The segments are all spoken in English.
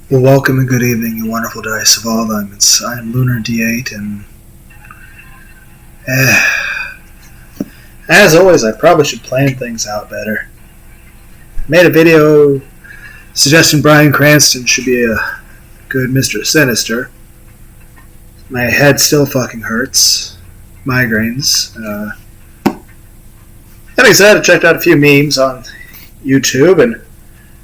Well, welcome and good evening, you wonderful dice of all elements. I'm Lunar D8, and as always, I probably should plan things out better. I made a video suggesting Bryan Cranston should be a good Mr. Sinister. My head still fucking hurts. Migraines. That being said, I checked out a few memes on YouTube, and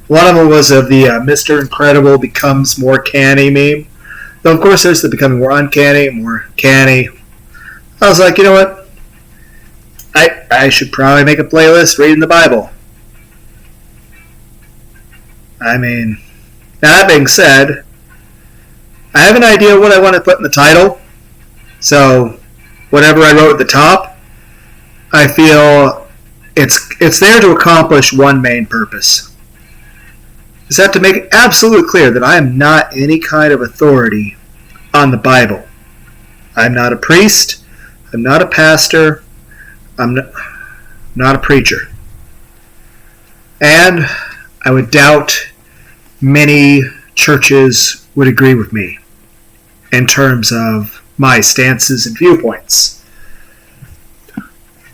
one of them was of the Mr. Incredible becomes more canny meme. Though, of course, there's the becoming more uncanny, more canny. I was like, you know what? I should probably make a playlist reading the Bible. I mean, now that being said, I have an idea what I want to put in the title. So, whatever I wrote at the top, I feel it's there to accomplish one main purpose. Is that to make it absolutely clear that I am not any kind of authority on the Bible. I'm not a priest. I'm not a pastor. I'm not a preacher. And I would doubt many churches would agree with me in terms of my stances and viewpoints.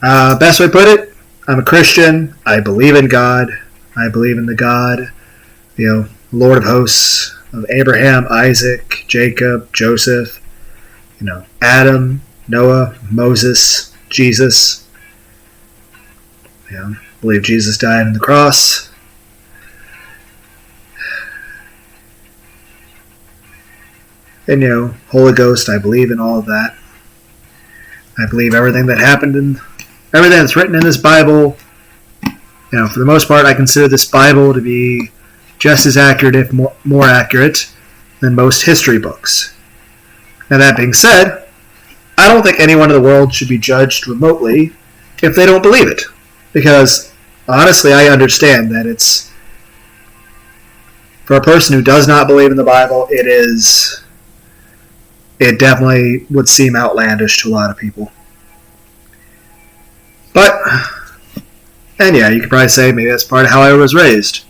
Best way to put it, I'm a Christian. I believe in God. I believe in the God, Lord of hosts of Abraham, Isaac, Jacob, Joseph, Adam, Noah, Moses, Jesus. Believe Jesus died on the cross. And, Holy Ghost, I believe in all of that. I believe everything that happened and everything that's written in this Bible. For the most part, I consider this Bible to be just as accurate, if more accurate, than most history books. Now, that being said, I don't think anyone in the world should be judged remotely if they don't believe it. Because, honestly, I understand that it's, for a person who does not believe in the Bible, it definitely would seem outlandish to a lot of people. But, and yeah, you could probably say maybe that's part of how I was raised.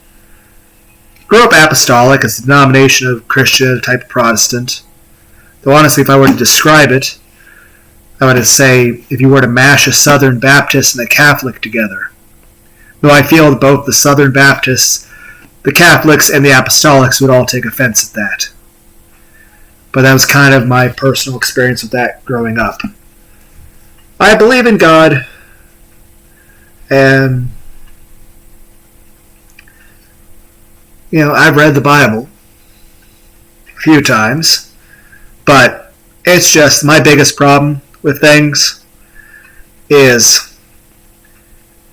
Grew up apostolic as a denomination of Christian, a type of Protestant. Though honestly, if I were to describe it, I would say if you were to mash a Southern Baptist and a Catholic together. Though I feel that both the Southern Baptists, the Catholics, and the Apostolics would all take offense at that. But that was kind of my personal experience with that growing up. I believe in God, and I've read the Bible a few times, but it's just my biggest problem with things is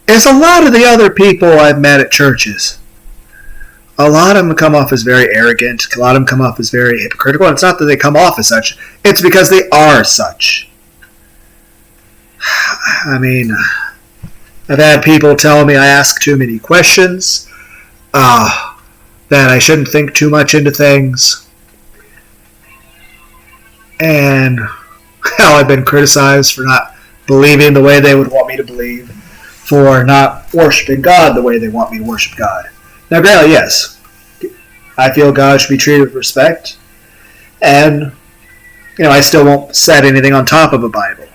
a lot of the other people I've met at churches. A lot of them come off as very arrogant. A lot of them come off as very hypocritical. And it's not that they come off as such. It's because they are such. I mean, I've had people tell me I ask too many questions. That I shouldn't think too much into things. And I've been criticized for not believing the way they would want me to believe. For not worshiping God the way they want me to worship God. Now, granted, yes, I feel God should be treated with respect, and, I still won't set anything on top of a Bible.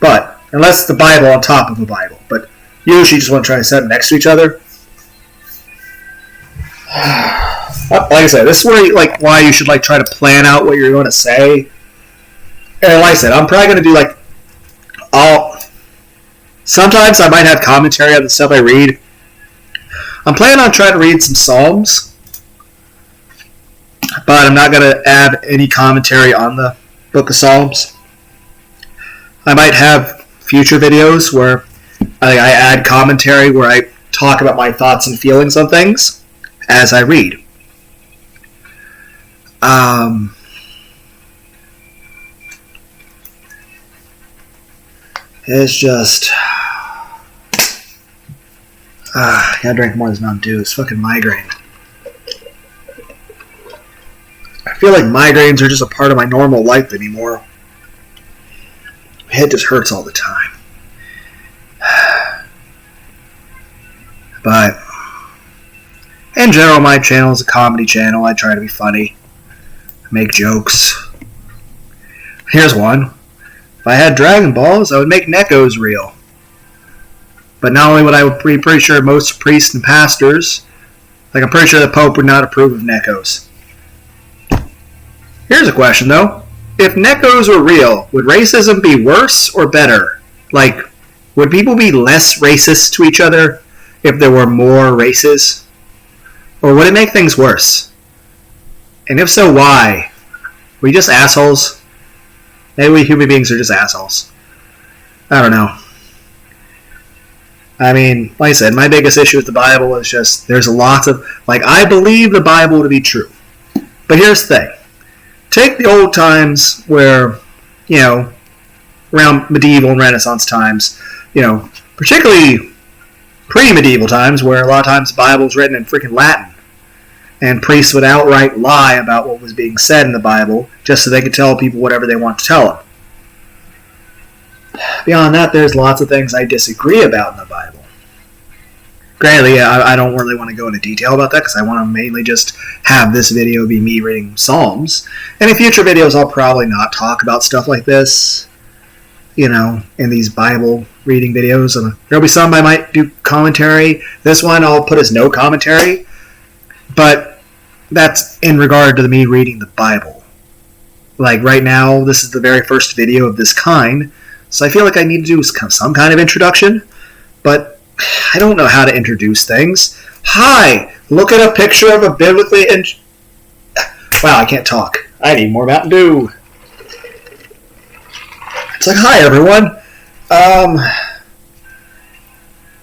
But, unless it's the Bible on top of a Bible, but usually you just want to try to set them next to each other. Like I said, this is why you should, try to plan out what you're going to say. And like I said, I'm probably going to do, sometimes I might have commentary on the stuff I read. I'm planning on trying to read some Psalms, but I'm not going to add any commentary on the Book of Psalms. I might have future videos where I add commentary where I talk about my thoughts and feelings on things as I read. It's just... I gotta drink more of this Mountain Dew. It's fucking migraine. I feel like migraines are just a part of my normal life anymore. My head just hurts all the time. But In general, my channel is a comedy channel. I try to be funny, make jokes. Here's one. If I had Dragon Balls, I would make Neko's real. But not only would I be pretty sure most priests and pastors, like I'm pretty sure the Pope would not approve of Neko's. Here's a question though. If Neko's were real, would racism be worse or better? Like, would people be less racist to each other if there were more races? Or would it make things worse? And if so, why? Are we just assholes? Maybe we human beings are just assholes. I don't know. I mean, like I said, my biggest issue with the Bible is just there's a lot of, like, I believe the Bible to be true. But here's the thing. Take the old times where, you know, around medieval and Renaissance times, you know, particularly pre-medieval times where a lot of times the Bible was written in freaking Latin. And priests would outright lie about what was being said in the Bible just so they could tell people whatever they want to tell them. Beyond that, there's lots of things I disagree about in the Bible. Granted, I don't really want to go into detail about that because I want to mainly just have this video be me reading Psalms. And in future videos, I'll probably not talk about stuff like this, you know, in these Bible reading videos. And there'll be some I might do commentary. This one I'll put as no commentary. But that's in regard to me reading the Bible. Like right now, this is the very first video of this kind. So I feel like I need to do some kind of introduction, but I don't know how to introduce things. Hi, look at a picture of a biblically... Wow, I can't talk. I need more Mountain Dew. It's like, hi everyone. I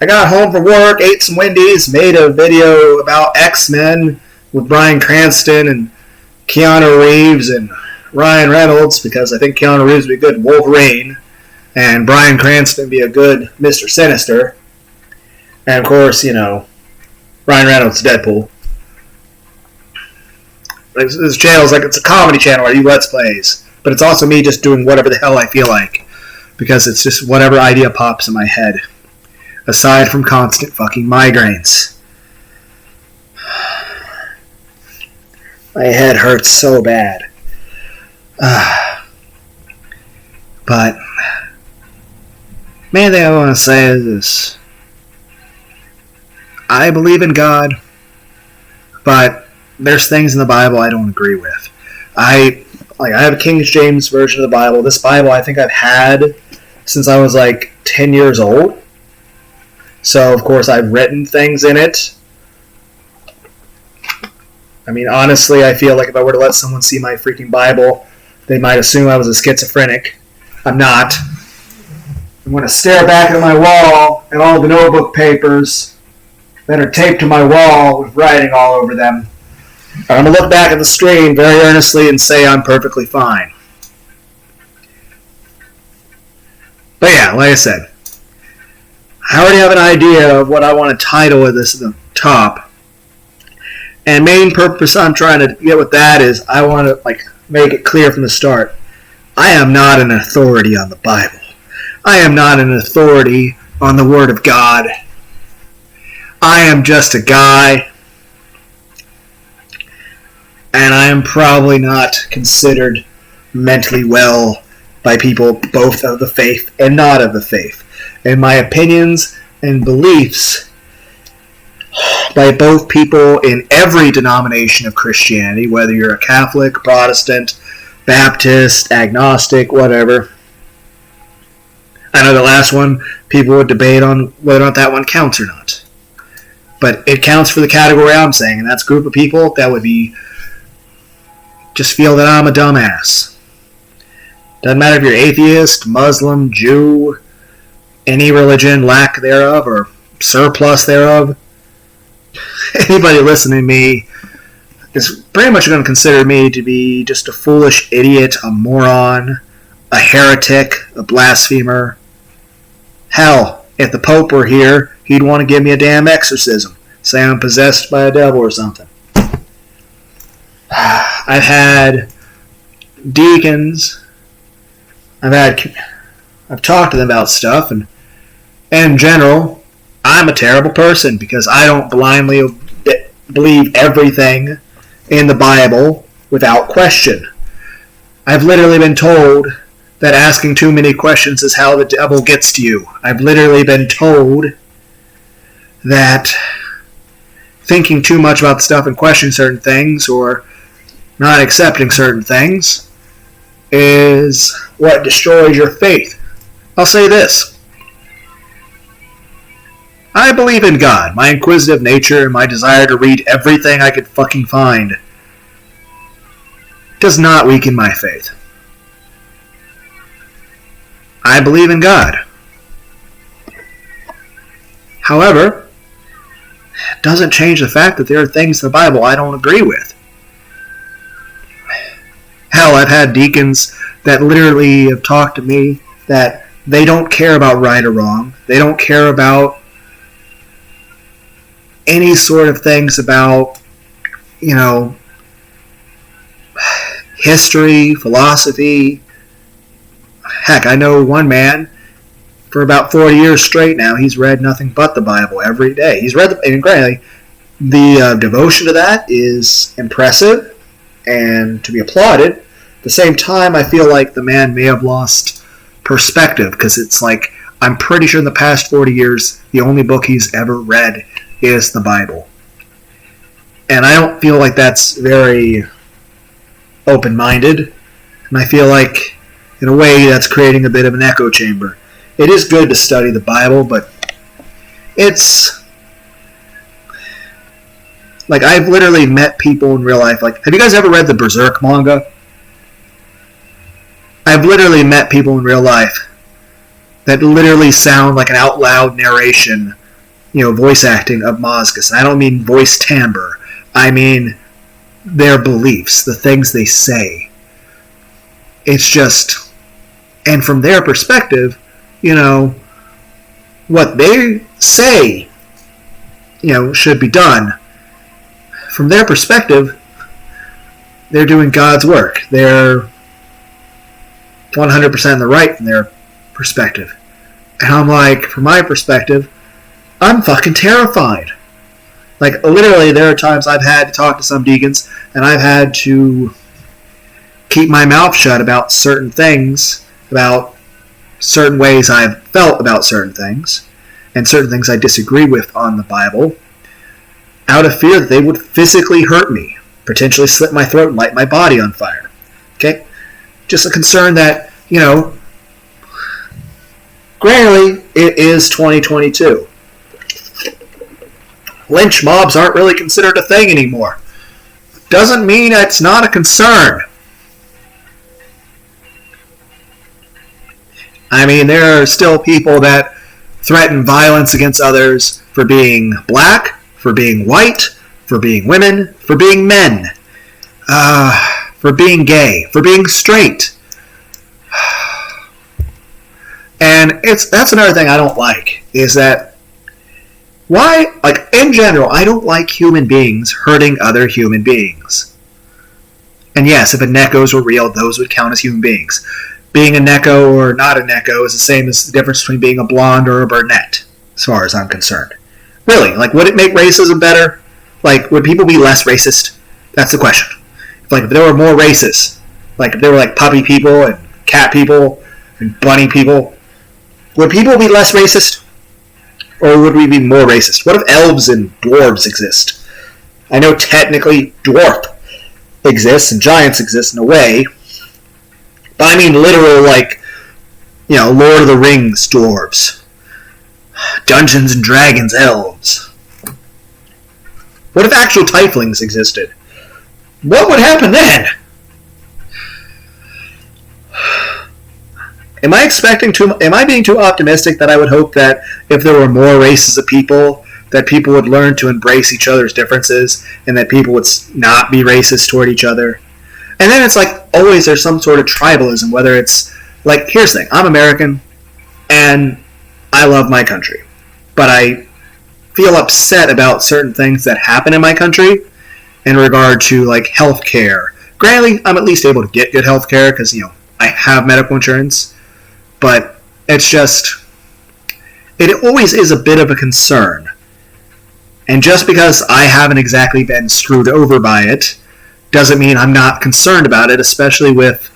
got home from work, ate some Wendy's, made a video about X-Men with Bryan Cranston and Keanu Reeves and Ryan Reynolds because I think Keanu Reeves would be a good Wolverine. And Bryan Cranston be a good Mr. Sinister. And of course, you know, Ryan Reynolds Deadpool. This channel is like, it's a comedy channel. I do Let's Plays. But it's also me just doing whatever the hell I feel like. Because it's just whatever idea pops in my head. Aside from constant fucking migraines. My head hurts so bad. But... main thing I want to say is this. I believe in God, but there's things in the Bible I don't agree with. I have a King James version of the Bible. This Bible I think I've had since I was like 10 years old. So, of course, I've written things in it. I mean, honestly, I feel like if I were to let someone see my freaking Bible, they might assume I was a schizophrenic. I'm not. I'm going to stare back at my wall at all the notebook papers that are taped to my wall with writing all over them. And I'm going to look back at the screen very earnestly and say I'm perfectly fine. But yeah, like I said, I already have an idea of what I want to title this at the top. And main purpose I'm trying to get with that is I want to make it clear from the start. I am not an authority on the Bible. I am not an authority on the Word of God. I am just a guy, and I am probably not considered mentally well by people both of the faith and not of the faith. And my opinions and beliefs by both people in every denomination of Christianity, whether you're a Catholic, Protestant, Baptist, agnostic, whatever. I know the last one, people would debate on whether or not that one counts or not. But it counts for the category I'm saying, and that's a group of people that would be just feel that I'm a dumbass. Doesn't matter if you're atheist, Muslim, Jew, any religion, lack thereof, or surplus thereof. Anybody listening to me is pretty much going to consider me to be just a foolish idiot, a moron, a heretic, a blasphemer. Hell, if the Pope were here, he'd want to give me a damn exorcism. Say I'm possessed by a devil or something. I've had deacons. I've talked to them about stuff, and in general, I'm a terrible person because I don't blindly believe everything in the Bible without question. I've literally been told that asking too many questions is how the devil gets to you. I've literally been told that thinking too much about stuff and questioning certain things or not accepting certain things is what destroys your faith. I'll say this. I believe in God. My inquisitive nature and my desire to read everything I could fucking find does not weaken my faith. I believe in God. However, it doesn't change the fact that there are things in the Bible I don't agree with. Hell, I've had deacons that literally have talked to me that they don't care about right or wrong. They don't care about any sort of things about, history, philosophy. Heck, I know one man, for about 40 years straight now, he's read nothing but the Bible every day. He's read and granted, the devotion to that is impressive and to be applauded. At the same time, I feel like the man may have lost perspective, because it's like, I'm pretty sure in the past 40 years, the only book he's ever read is the Bible. And I don't feel like that's very open-minded. And I feel like, in a way, that's creating a bit of an echo chamber. It is good to study the Bible, but it's like, I've literally met people in real life. Like, have you guys ever read the Berserk manga? I've literally met people in real life that literally sound like an out loud narration, voice acting of Mazgas. And I don't mean voice timbre. I mean their beliefs, the things they say. It's just, and from their perspective, what they say, should be done. From their perspective, they're doing God's work. They're 100% in the right from their perspective. And I'm like, from my perspective, I'm fucking terrified. Like, literally, there are times I've had to talk to some deacons, and I've had to keep my mouth shut about certain things, about certain ways I've felt about certain things, and certain things I disagree with on the Bible, out of fear that they would physically hurt me, potentially slit my throat and light my body on fire. Okay? Just a concern that, granted, it is 2022. Lynch mobs aren't really considered a thing anymore. Doesn't mean it's not a concern. I mean, there are still people that threaten violence against others for being black, for being white, for being women, for being men, for being gay, for being straight. And that's another thing I don't like, is that why, like, in general, I don't like human beings hurting other human beings. And yes, if a Neckos were real, those would count as human beings. Being a Necco or not a Necco is the same as the difference between being a blonde or a brunette, as far as I'm concerned. Really, like, would it make racism better? Like, would people be less racist? That's the question. Like, if there were more races, like, if there were, like, puppy people and cat people and bunny people, would people be less racist? Or would we be more racist? What if elves and dwarves exist? I know technically dwarf exists and giants exist in a way, but I mean literal, like, Lord of the Rings dwarves. Dungeons and Dragons elves. What if actual tieflings existed? What would happen then? Am I being too optimistic that I would hope that if there were more races of people, that people would learn to embrace each other's differences, and that people would not be racist toward each other? And then it's like, always there's some sort of tribalism, whether it's, like, here's the thing, I'm American, and I love my country. But I feel upset about certain things that happen in my country in regard to, like, healthcare. Granted, I'm at least able to get good healthcare because, I have medical insurance. But it's just, it always is a bit of a concern And just because I haven't exactly been screwed over by it doesn't mean I'm not concerned about it, especially with,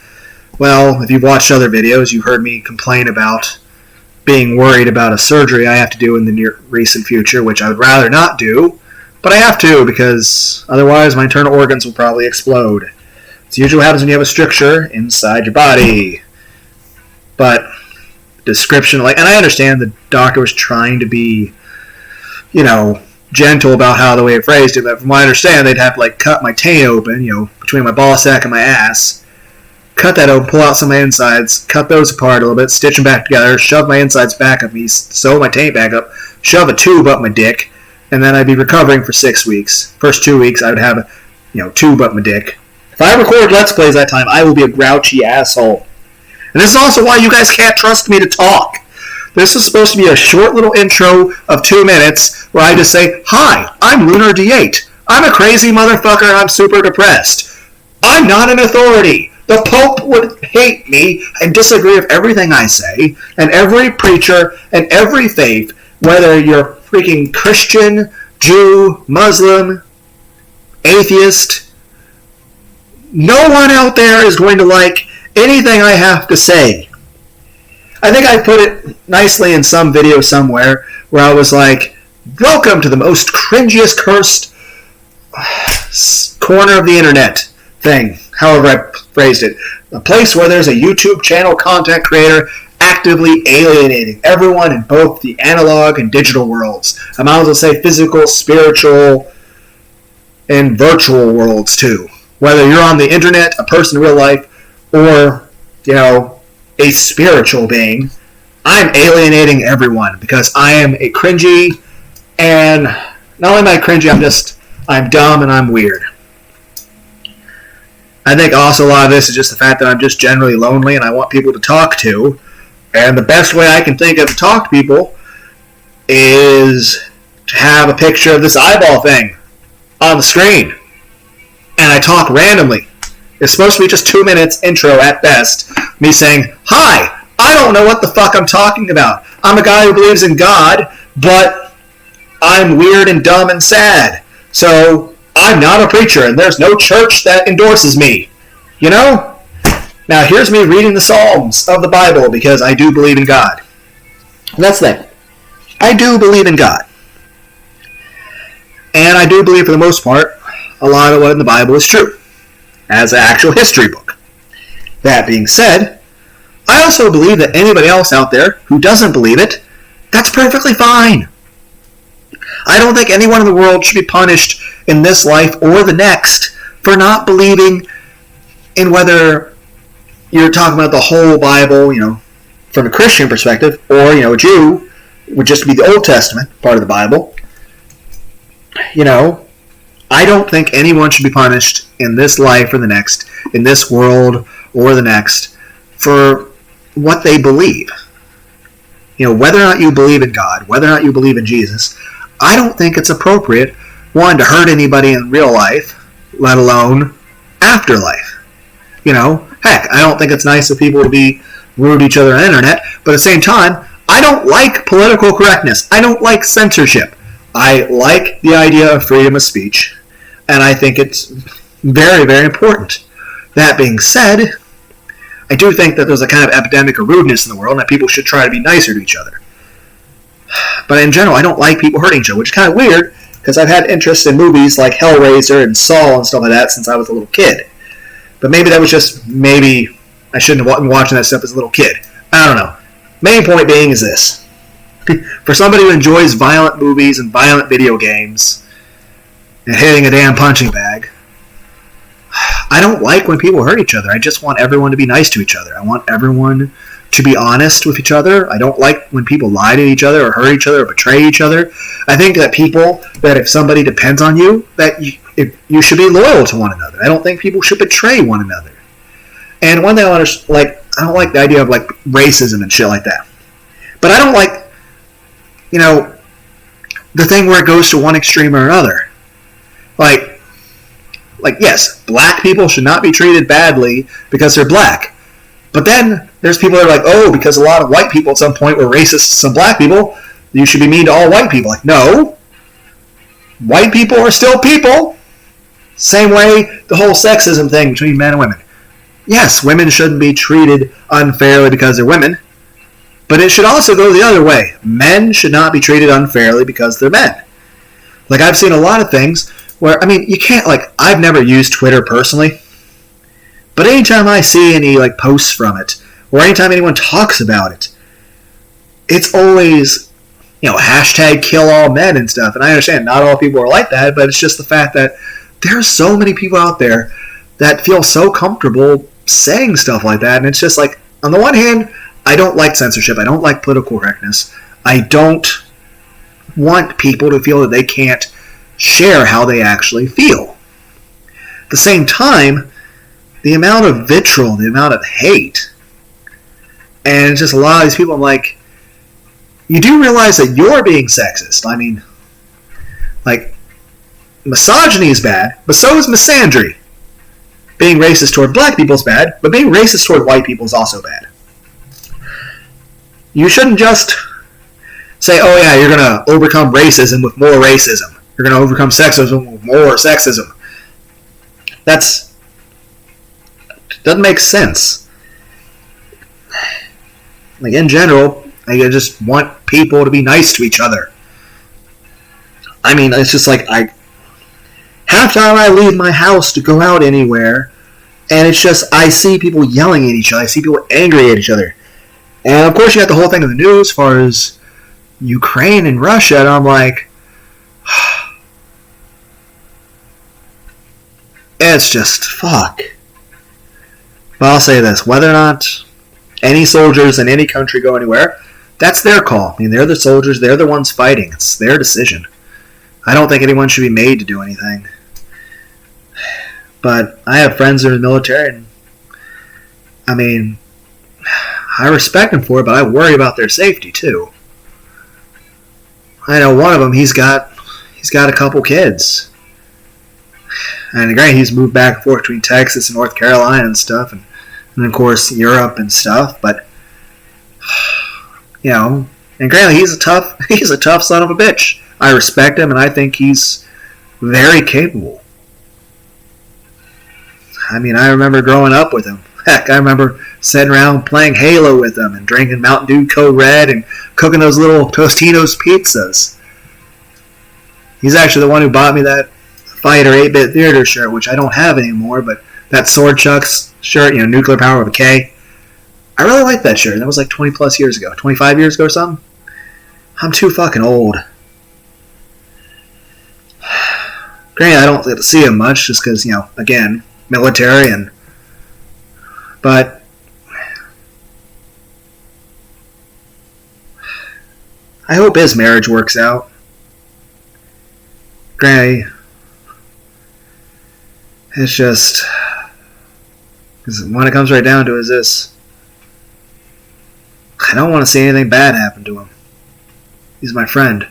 well, if you've watched other videos, you've heard me complain about being worried about a surgery I have to do in the near recent future, which I would rather not do, but I have to because otherwise my internal organs will probably explode. It's usually what happens when you have a stricture inside your body. But description, and I understand the doctor was trying to be, gentle about how the way it phrased it, but from what I understand, they'd have to cut my taint open, between my ball sack and my ass, cut that open, pull out some of my insides, cut those apart a little bit, stitch them back together, shove my insides back up me, sew my taint back up, shove a tube up my dick, and then I'd be recovering for 6 weeks. First 2 weeks, I would have a tube up my dick. If I record Let's Plays that time, I will be a grouchy asshole. And this is also why you guys can't trust me to talk. This is supposed to be a short little intro of 2 minutes where I just say, "Hi, I'm Lunar D8. I'm a crazy motherfucker and I'm super depressed. I'm not an authority. The Pope would hate me and disagree with everything I say, and every preacher and every faith, whether you're freaking Christian, Jew, Muslim, atheist, no one out there is going to like anything I have to say." I think I put it nicely in some video somewhere where I was like, "Welcome to the most cringiest, cursed corner of the internet thing," however I phrased it. A place where there's a YouTube channel content creator actively alienating everyone in both the analog and digital worlds. I might as well say physical, spiritual, and virtual worlds too. Whether you're on the internet, a person in real life, or, a spiritual being, I'm alienating everyone because I am a cringy, and not only am I cringy, I'm dumb and I'm weird. I think also a lot of this is just the fact that I'm just generally lonely and I want people to talk to, and the best way I can think of to talk to people is to have a picture of this eyeball thing on the screen, and I talk randomly. It's supposed to be just 2 minutes intro at best, me saying, "Hi, I don't know what the fuck I'm talking about. I'm a guy who believes in God, but I'm weird and dumb and sad. So I'm not a preacher, and there's no church that endorses me." Now here's me reading the Psalms of the Bible because I do believe in God. And that's the thing. I do believe in God. And I do believe, for the most part, a lot of what in the Bible is true, as an actual history book. That being said, I also believe that anybody else out there who doesn't believe it, that's perfectly fine. I don't think anyone in the world should be punished in this life or the next for not believing in, whether you're talking about the whole Bible, from a Christian perspective, or, a Jew would just be the Old Testament part of the Bible. I don't think anyone should be punished in this life or the next, in this world or the next, for what they believe. Whether or not you believe in God, whether or not you believe in Jesus, I don't think it's appropriate, one, to hurt anybody in real life, let alone afterlife. Heck, I don't think it's nice of people to be rude to each other on the internet, but at the same time, I don't like political correctness. I don't like censorship. I like the idea of freedom of speech, and I think it's very, very important. That being said, I do think that there's a kind of epidemic of rudeness in the world, and that people should try to be nicer to each other. But in general, I don't like people hurting each other, which is kind of weird, because I've had interest in movies like Hellraiser and Saw and stuff like that since I was a little kid. But maybe that was just, maybe I shouldn't have been watching that stuff as a little kid. I don't know. Main point being is this. For somebody who enjoys violent movies and violent video games and hitting a damn punching bag, I don't like when people hurt each other. I just want everyone to be nice to each other. I want everyone to be honest with each other. I don't like when people lie to each other or hurt each other or betray each other. I think that if somebody depends on you, that you should be loyal to one another. I don't think people should betray one another. And one thing I don't like the idea of racism and shit like that. But I don't like, the thing where it goes to one extreme or another. Yes, black people should not be treated badly because they're black. But then there's people that are like, oh, because a lot of white people at some point were racist to some black people, you should be mean to all white people. No. white people are still people. Same way the whole sexism thing between men and women. Yes, women shouldn't be treated unfairly because they're women, but it should also go the other way. Men should not be treated unfairly because they're men. Like, I've seen a lot of things where, I mean, you can't, like, I've never used Twitter personally, but anytime I see any, like, posts from it, or anytime anyone talks about it, it's always, hashtag kill all men and stuff. And I understand not all people are like that, but it's just the fact that there's so many people out there that feel so comfortable saying stuff like that. And it's just like, on the one hand, I don't like censorship. I don't like political correctness. I don't want people to feel that they can't share how they actually feel. At the same time, the amount of vitriol, the amount of hate, and just a lot of these people, I'm like, you do realize that you're being sexist. I mean, like, misogyny is bad, but so is misandry. Being racist toward black people is bad, but being racist toward white people is also bad. You shouldn't just say, oh yeah, you're going to overcome racism with more racism. You're going to overcome sexism with more sexism. Doesn't make sense. Like, in general, I just want people to be nice to each other. I mean, it's just like, half time I leave my house to go out anywhere, and it's just, I see people yelling at each other. I see people angry at each other. And of course you got the whole thing in the news as far as Ukraine and Russia, and I'm like, it's just, fuck. But I'll say this, whether or not any soldiers in any country go anywhere, that's their call. I mean, they're the soldiers, they're the ones fighting. It's their decision. I don't think anyone should be made to do anything. But I have friends that are in the military, and I mean, I respect them for it, but I worry about their safety too. I know one of them, he's got a couple kids. And granted, he's moved back and forth between Texas and North Carolina and stuff, and of course Europe and stuff, but and granted, he's a tough son of a bitch. I respect him, and I think he's very capable. I mean, I remember growing up with him. Heck, I remember sitting around playing Halo with him and drinking Mountain Dew Code Red and cooking those little Tostino's pizzas. He's actually the one who bought me that Fighter 8-Bit Theater shirt, which I don't have anymore, but that Sword Chucks shirt, Nuclear Power of a K. I really like that shirt. That was like 20 plus years ago. 25 years ago or something? I'm too fucking old. Granted, I don't get to see him much just because, again, military but I hope his marriage works out. Granted, it's just, because when it comes right down to it is this, I don't want to see anything bad happen to him. He's my friend.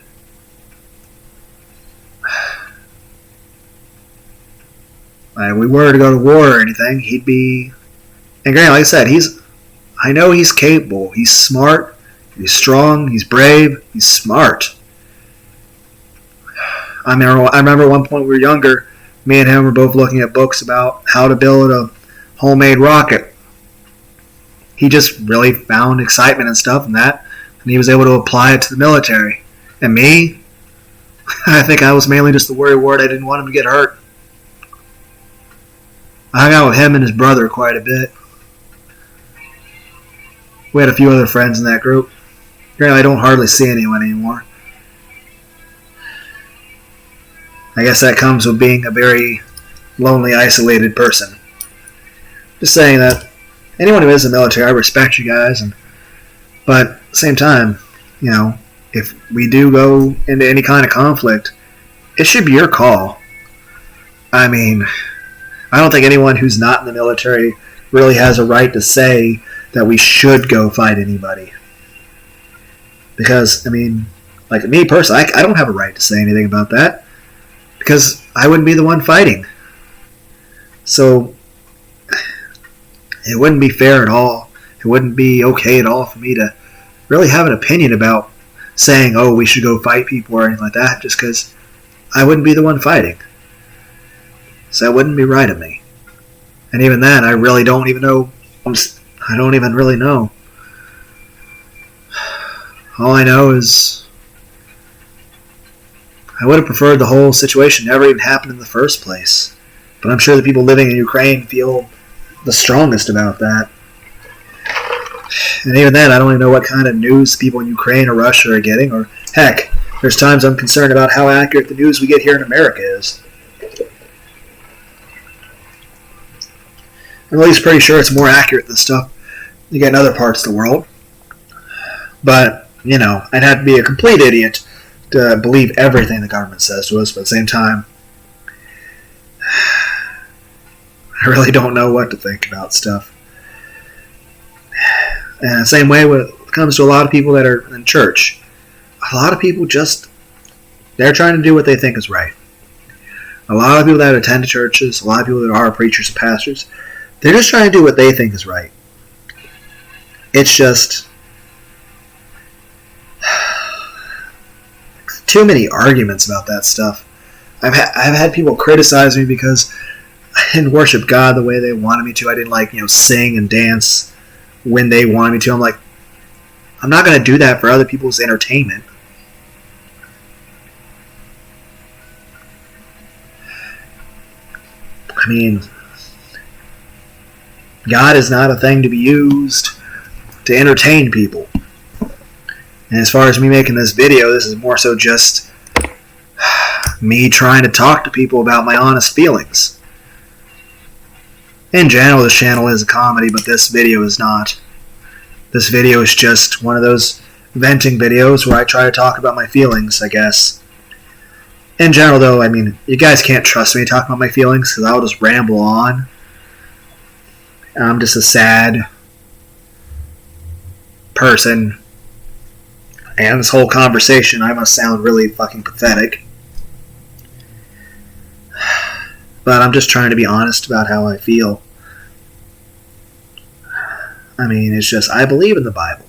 If we were to go to war or anything, he'd be... And granted, like I said, I know he's capable. He's smart. He's strong. He's brave. He's smart. I remember one point we were younger, me and him were both looking at books about how to build a homemade rocket. He just really found excitement and stuff in that, and he was able to apply it to the military. And me, I think I was mainly just the worry ward. I didn't want him to get hurt. I hung out with him and his brother quite a bit. We had a few other friends in that group. Granted, I don't hardly see anyone anymore. I guess that comes with being a very lonely, isolated person. Just saying that anyone who is in the military, I respect you guys, but at the same time, if we do go into any kind of conflict, it should be your call. I mean, I don't think anyone who's not in the military really has a right to say that we should go fight anybody. Because, I mean, like me personally, I don't have a right to say anything about that. Because I wouldn't be the one fighting. So, it wouldn't be fair at all. It wouldn't be okay at all for me to really have an opinion about saying, oh, we should go fight people or anything like that. Just because I wouldn't be the one fighting. So that wouldn't be right of me. And even then, I really don't even know. I don't even really know. All I know is I would have preferred the whole situation never even happened in the first place. But I'm sure the people living in Ukraine feel the strongest about that. And even then, I don't even know what kind of news people in Ukraine or Russia are getting. Or, heck, there's times I'm concerned about how accurate the news we get here in America is. I'm at least pretty sure it's more accurate than stuff you get in other parts of the world. But, you know, I'd have to be a complete idiot to believe everything the government says to us, but at the same time, I really don't know what to think about stuff. And the same way when it comes to a lot of people that are in church, a lot of people they're trying to do what they think is right. A lot of people that attend churches, a lot of people that are preachers and pastors, they're just trying to do what they think is right. It's just too many arguments about that stuff. I've had people criticize me because I didn't worship God the way they wanted me to. I didn't sing and dance when they wanted me to. I'm like, I'm not going to do that for other people's entertainment. I mean, God is not a thing to be used to entertain people. And as far as me making this video, this is more so just me trying to talk to people about my honest feelings. In general, this channel is a comedy, but this video is not. This video is just one of those venting videos where I try to talk about my feelings, I guess. In general, though, I mean, you guys can't trust me talking about my feelings because I'll just ramble on. I'm just a sad person. And this whole conversation, I must sound really fucking pathetic. But I'm just trying to be honest about how I feel. I mean, it's just, I believe in the Bible.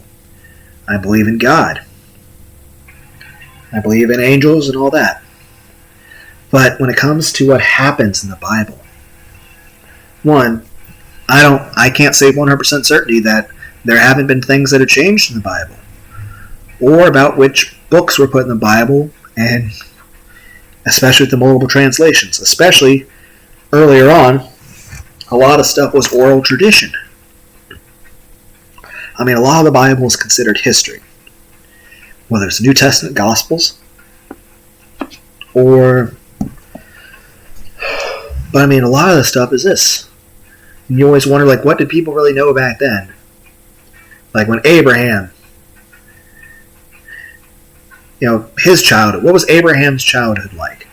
I believe in God. I believe in angels and all that. But when it comes to what happens in the Bible, one, I can't say 100% certainty that there haven't been things that have changed in the Bible, or about which books were put in the Bible, and especially with the multiple translations. Especially earlier on, a lot of stuff was oral tradition. I mean, a lot of the Bible is considered history. Whether it's the New Testament Gospels, but I mean, a lot of the stuff is this. And you always wonder, like, what did people really know back then? Like when Abraham, his childhood. What was Abraham's childhood like?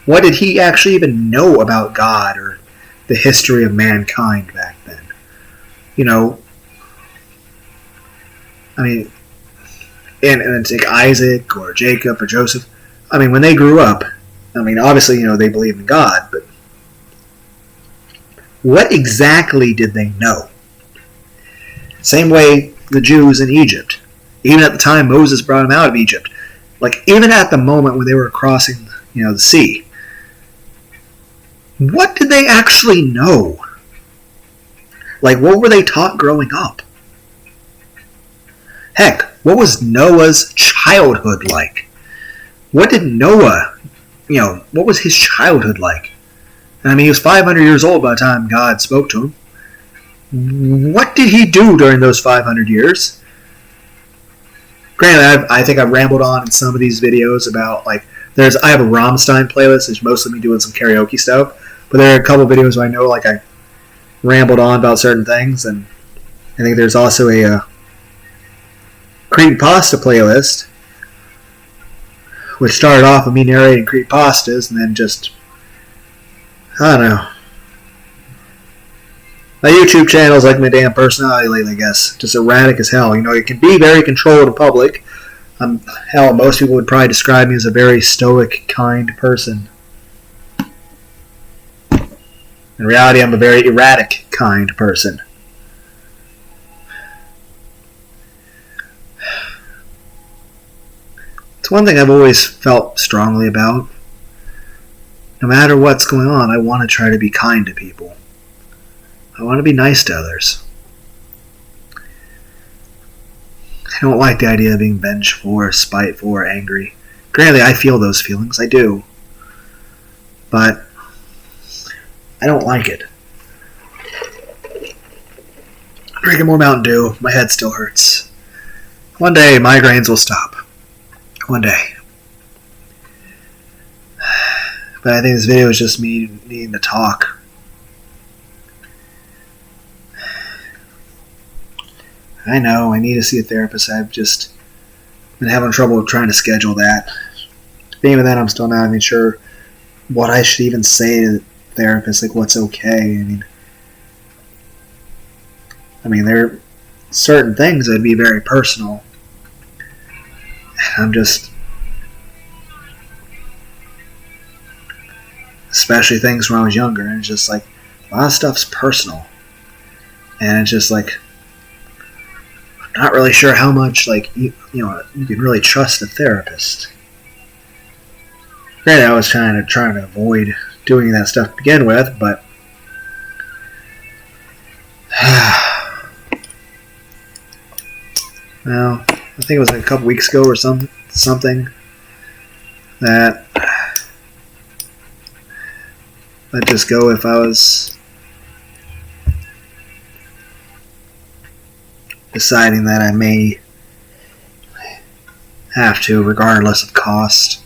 What did he actually even know about God or the history of mankind back then? I mean, and take Isaac or Jacob or Joseph. I mean, when they grew up, I mean, obviously, they believed in God, but what exactly did they know? Same way the Jews in Egypt. Even at the time Moses brought them out of Egypt. Like, even at the moment when they were crossing, the sea. What did they actually know? Like, what were they taught growing up? Heck, what was Noah's childhood like? What did Noah, what was his childhood like? I mean, he was 500 years old by the time God spoke to him. What did he do during those 500 years? Granted, I think I've rambled on in some of these videos about, like, I have a Rammstein playlist. It's mostly me doing some karaoke stuff. But there are a couple videos where I know, like, I rambled on about certain things. And I think there's also a creepypasta playlist, which started off with me narrating creepypastas and then just, I don't know. My YouTube channel is like my damn personality lately, I guess. Just erratic as hell. It can be very controlled in public. Hell, most people would probably describe me as a very stoic, kind person. In reality, I'm a very erratic, kind person. It's one thing I've always felt strongly about. No matter what's going on, I want to try to be kind to people. I want to be nice to others. I don't like the idea of being vengeful or spiteful or angry. Granted, I feel those feelings, I do. But I don't like it. Drinking more Mountain Dew, my head still hurts. One day, migraines will stop. One day. But I think this video is just me needing to talk. I know, I need to see a therapist. I've just been having trouble trying to schedule that. But even then, I'm still not even sure what I should even say to the therapist, like what's okay. I mean, there are certain things that would be very personal. I'm just... Especially things when I was younger, and it's just like, a lot of stuff's personal. And it's just like, I'm not really sure how much, like, you can really trust a therapist. Granted, I was trying to avoid doing that stuff to begin with, but well, I think it was like a couple weeks ago or something that I'd just go if I was deciding that I may have to, regardless of cost.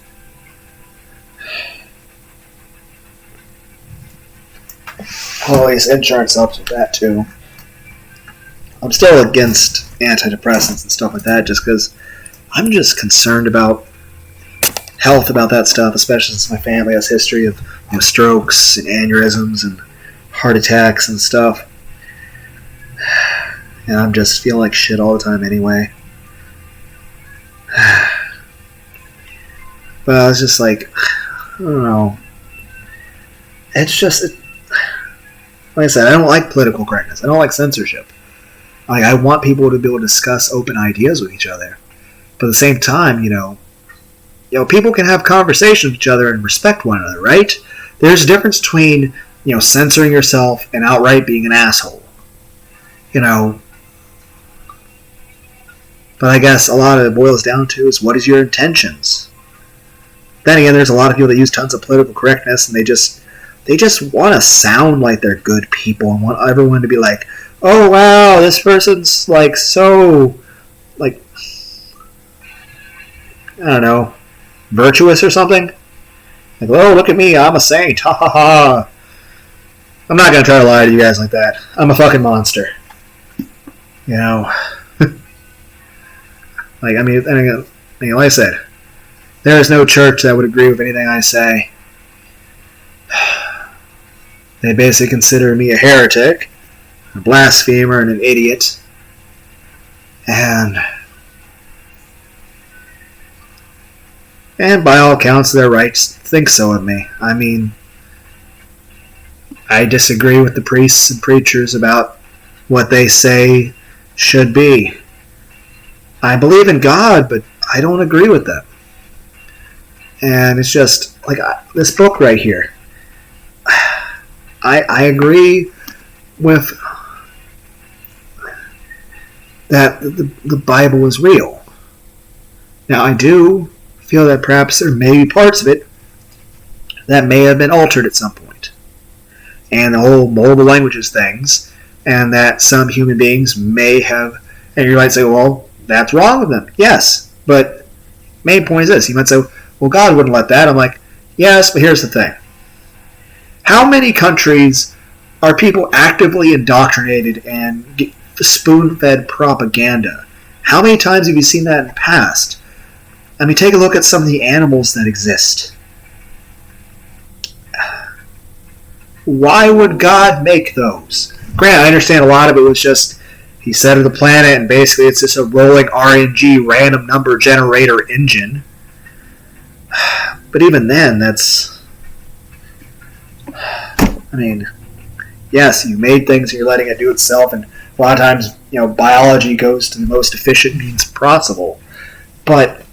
Always insurance helps with that too. I'm still against antidepressants and stuff like that just because I'm just concerned about health, about that stuff, especially since my family has history of strokes and aneurysms and heart attacks and stuff. And I'm just feeling like shit all the time anyway. But I was just like, I don't know. It's just... like I said, I don't like political correctness. I don't like censorship. Like, I want people to be able to discuss open ideas with each other. But at the same time, people can have conversations with each other and respect one another, right? There's a difference between, censoring yourself and outright being an asshole. But I guess a lot of it boils down to is what is your intentions? Then again, there's a lot of people that use tons of political correctness and they just want to sound like they're good people and want everyone to be like, oh wow, this person's like so, like, I don't know, virtuous or something. Like, oh, look at me, I'm a saint, ha ha ha. I'm not going to try to lie to you guys like that. I'm a fucking monster. Like, like I said, there is no church that would agree with anything I say. They basically consider me a heretic, a blasphemer, and an idiot. And by all accounts, they're right to think so of me. I mean, I disagree with the priests and preachers about what they say should be. I believe in God, but I don't agree with them. And it's just, like, this book right here. I agree with that the Bible is real. Now, I do feel that perhaps there may be parts of it that may have been altered at some point. And the whole multiple languages things, and that some human beings may have, and you might say, well, that's wrong with them. Yes, but main point is this. You might say, well, God wouldn't let that. I'm like, yes, but here's the thing. How many countries are people actively indoctrinated and spoon-fed propaganda? How many times have you seen that in the past? I mean, take a look at some of the animals that exist. Why would God make those? Granted, I understand a lot of it was just he centered the planet and basically it's just a rolling RNG random number generator engine. But even then, that's... I mean, yes, you made things and you're letting it do itself, and a lot of times, biology goes to the most efficient means possible. But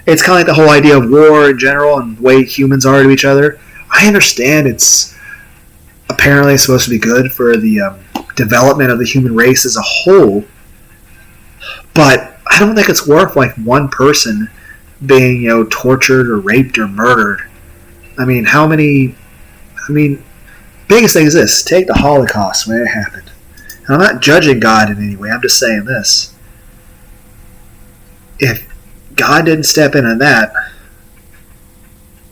it's kind of like the whole idea of war in general and the way humans are to each other. I understand it's apparently supposed to be good for the development of the human race as a whole, but I don't think it's worth like one person being, tortured or raped or murdered. I mean, biggest thing is this: take the Holocaust when it happened. And I'm not judging God in any way. I'm just saying this: if God didn't step in on that,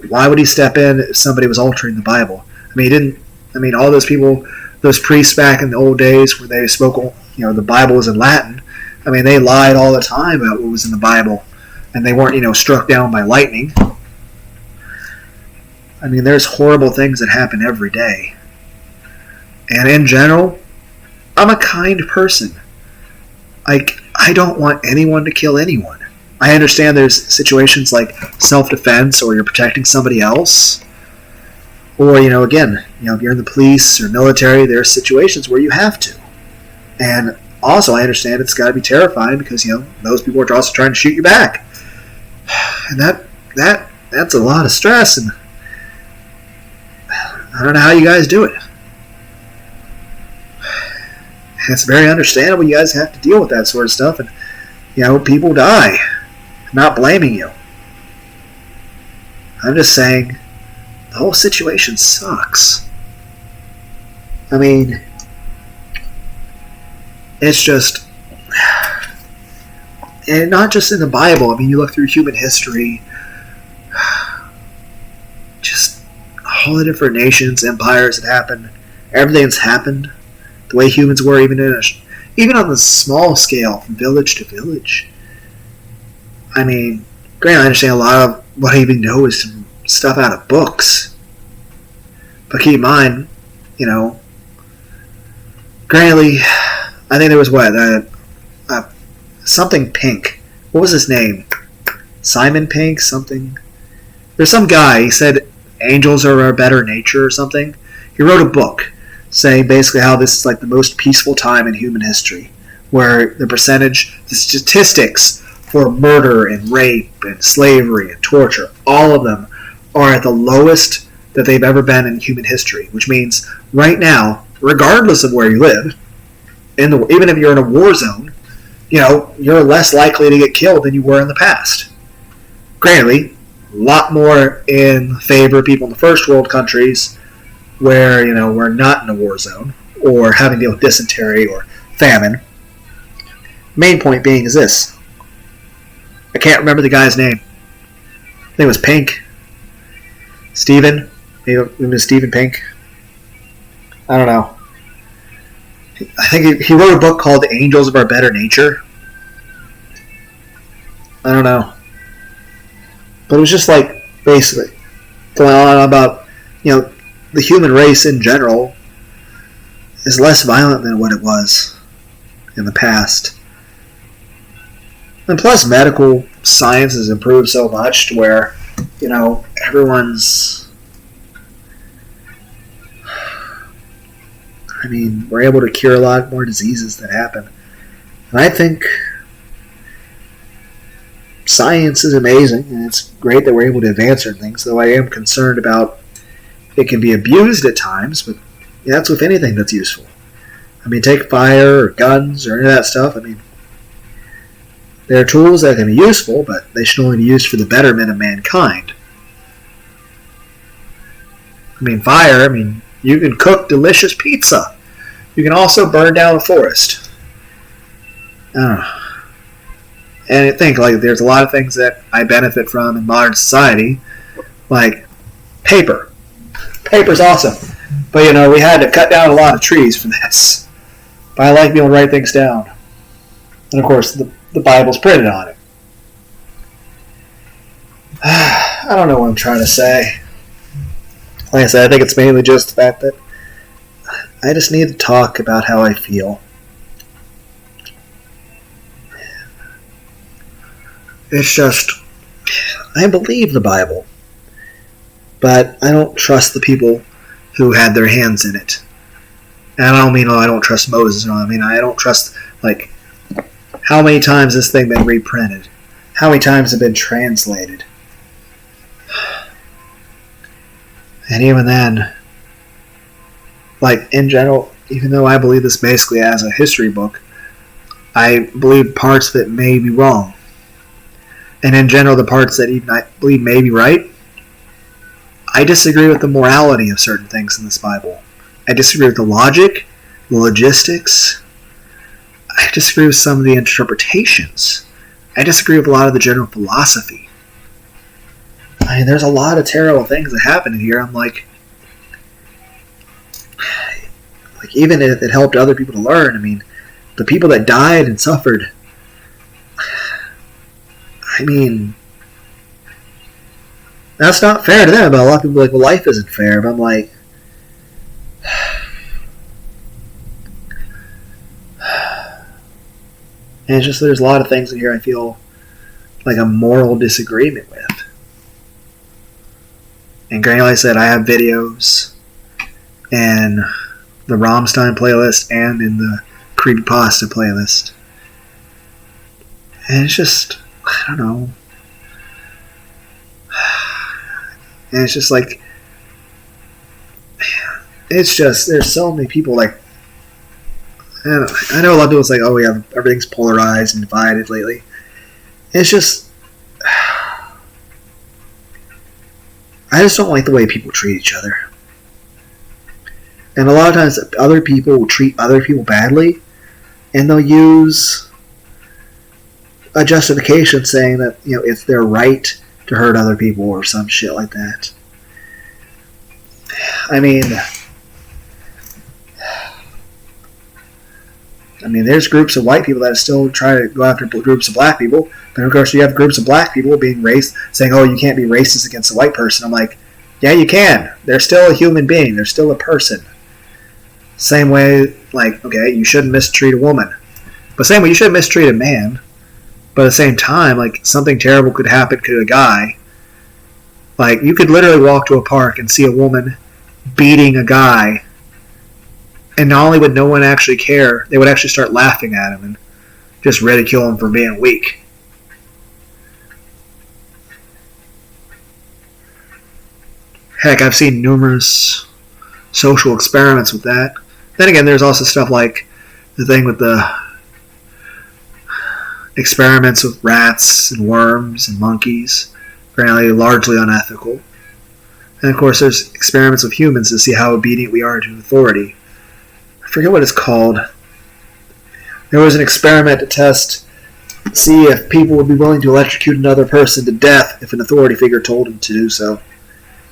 why would He step in if somebody was altering the Bible? I mean, He didn't. I mean, all those people, those priests back in the old days where they spoke, the Bible was in Latin. I mean, they lied all the time about what was in the Bible, and they weren't, struck down by lightning. I mean, there's horrible things that happen every day. And in general, I'm a kind person. I don't want anyone to kill anyone. I understand there's situations like self-defense or you're protecting somebody else. Or, again, if you're in the police or military, there are situations where you have to. And also, I understand it's got to be terrifying because, those people are also trying to shoot you back. And that's a lot of stress, and I don't know how you guys do it. And it's very understandable you guys have to deal with that sort of stuff, and, people die. I'm not blaming you. I'm just saying the whole situation sucks. I mean, it's just, and not just in the Bible. I mean, you look through human history, just all the different nations, empires that happened, everything that's happened, the way humans were, even on the small scale, from village to village. I mean, granted, I understand a lot of what I even know is some stuff out of books. But keep in mind, granted, I think there was something Pink. What was his name? Simon Pink? Something. There's some guy, he said angels are our better nature or something. He wrote a book saying basically how this is like the most peaceful time in human history, where the statistics for murder and rape and slavery and torture, all of them are at the lowest that they've ever been in human history, which means right now, regardless of where you live, even if you're in a war zone, you're less likely to get killed than you were in the past. Granted, a lot more in favor of people in the first world countries where, we're not in a war zone or having to deal with dysentery or famine. Main point being is this. I can't remember the guy's name. I think it was Pink. Stephen. Maybe it was Stephen Pink. I don't know. I think he wrote a book called The Angels of Our Better Nature. I don't know. But it was just like, basically, going on about, the human race in general is less violent than what it was in the past. And plus, medical science has improved so much to where, everyone's... I mean, we're able to cure a lot more diseases that happen. And I think science is amazing, and it's great that we're able to advance certain things, though I am concerned about it can be abused at times, but that's with anything that's useful. I mean, take fire or guns or any of that stuff. I mean, they're tools that can be useful, but they should only be used for the betterment of mankind. I mean, fire, you can cook delicious pizza. You can also burn down a forest. I don't know. And I think, there's a lot of things that I benefit from in modern society, like paper. Paper's awesome. But, we had to cut down a lot of trees for this. But I like being able to write things down. And, of course, the Bible's printed on it. I don't know what I'm trying to say. Like I said, I think it's mainly just the fact that I just need to talk about how I feel. It's just, I believe the Bible, but I don't trust the people who had their hands in it. And I don't mean, I don't trust Moses. I don't trust, how many times this thing been reprinted? how many times have been translated. And even then, like, in general, even though I believe this basically as a history book, I believe parts of it may be wrong. And in general, the parts that even I believe may be right, I disagree with the morality of certain things in this Bible. I disagree with the logic, the logistics. I disagree with some of the interpretations. I disagree with a lot of the general philosophy. I mean, there's a lot of terrible things that happen here. I'm like even if it helped other people to learn, I mean, the people that died and suffered, I mean, that's not fair to them. But a lot of people are like, well, life isn't fair. But I'm like, and it's just there's a lot of things in here I feel like a moral disagreement with. And granted, like I said, I have videos and the Rammstein playlist and in the Creepypasta playlist. And it's just, I don't know. And it's just like, it's just, there's so many people like, I know a lot of people say, oh yeah, everything's polarized and divided lately. It's just, I just don't like the way people treat each other. And a lot of times other people will treat other people badly, and they'll use a justification saying that, you know, it's their right to hurt other people or some shit like that. I mean, there's groups of white people that still try to go after groups of black people, but of course you have groups of black people being saying, oh, you can't be racist against a white person. I'm like, yeah, you can. They're still a human being. They're still a person. Same way, like, okay, you shouldn't mistreat a woman. But same way, you shouldn't mistreat a man. But at the same time, like, something terrible could happen to a guy. Like, you could literally walk to a park and see a woman beating a guy, and not only would no one actually care, they would actually start laughing at him and just ridicule him for being weak. Heck, I've seen numerous social experiments with that. Then again, there's also stuff like the thing with the experiments with rats and worms and monkeys, apparently largely unethical. And of course, there's experiments with humans to see how obedient we are to authority. I forget what it's called. There was an experiment to see if people would be willing to electrocute another person to death if an authority figure told them to do so.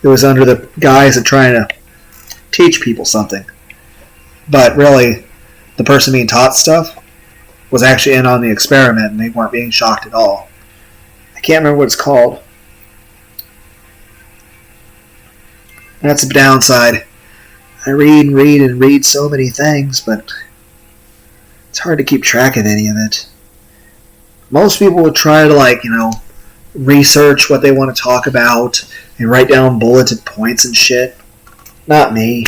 It was under the guise of trying to teach people something. But really, the person being taught stuff was actually in on the experiment, and they weren't being shocked at all. I can't remember what it's called. That's the downside. I read and read and read so many things, but it's hard to keep track of any of it. Most people would try to, research what they want to talk about and write down bulleted points and shit. Not me.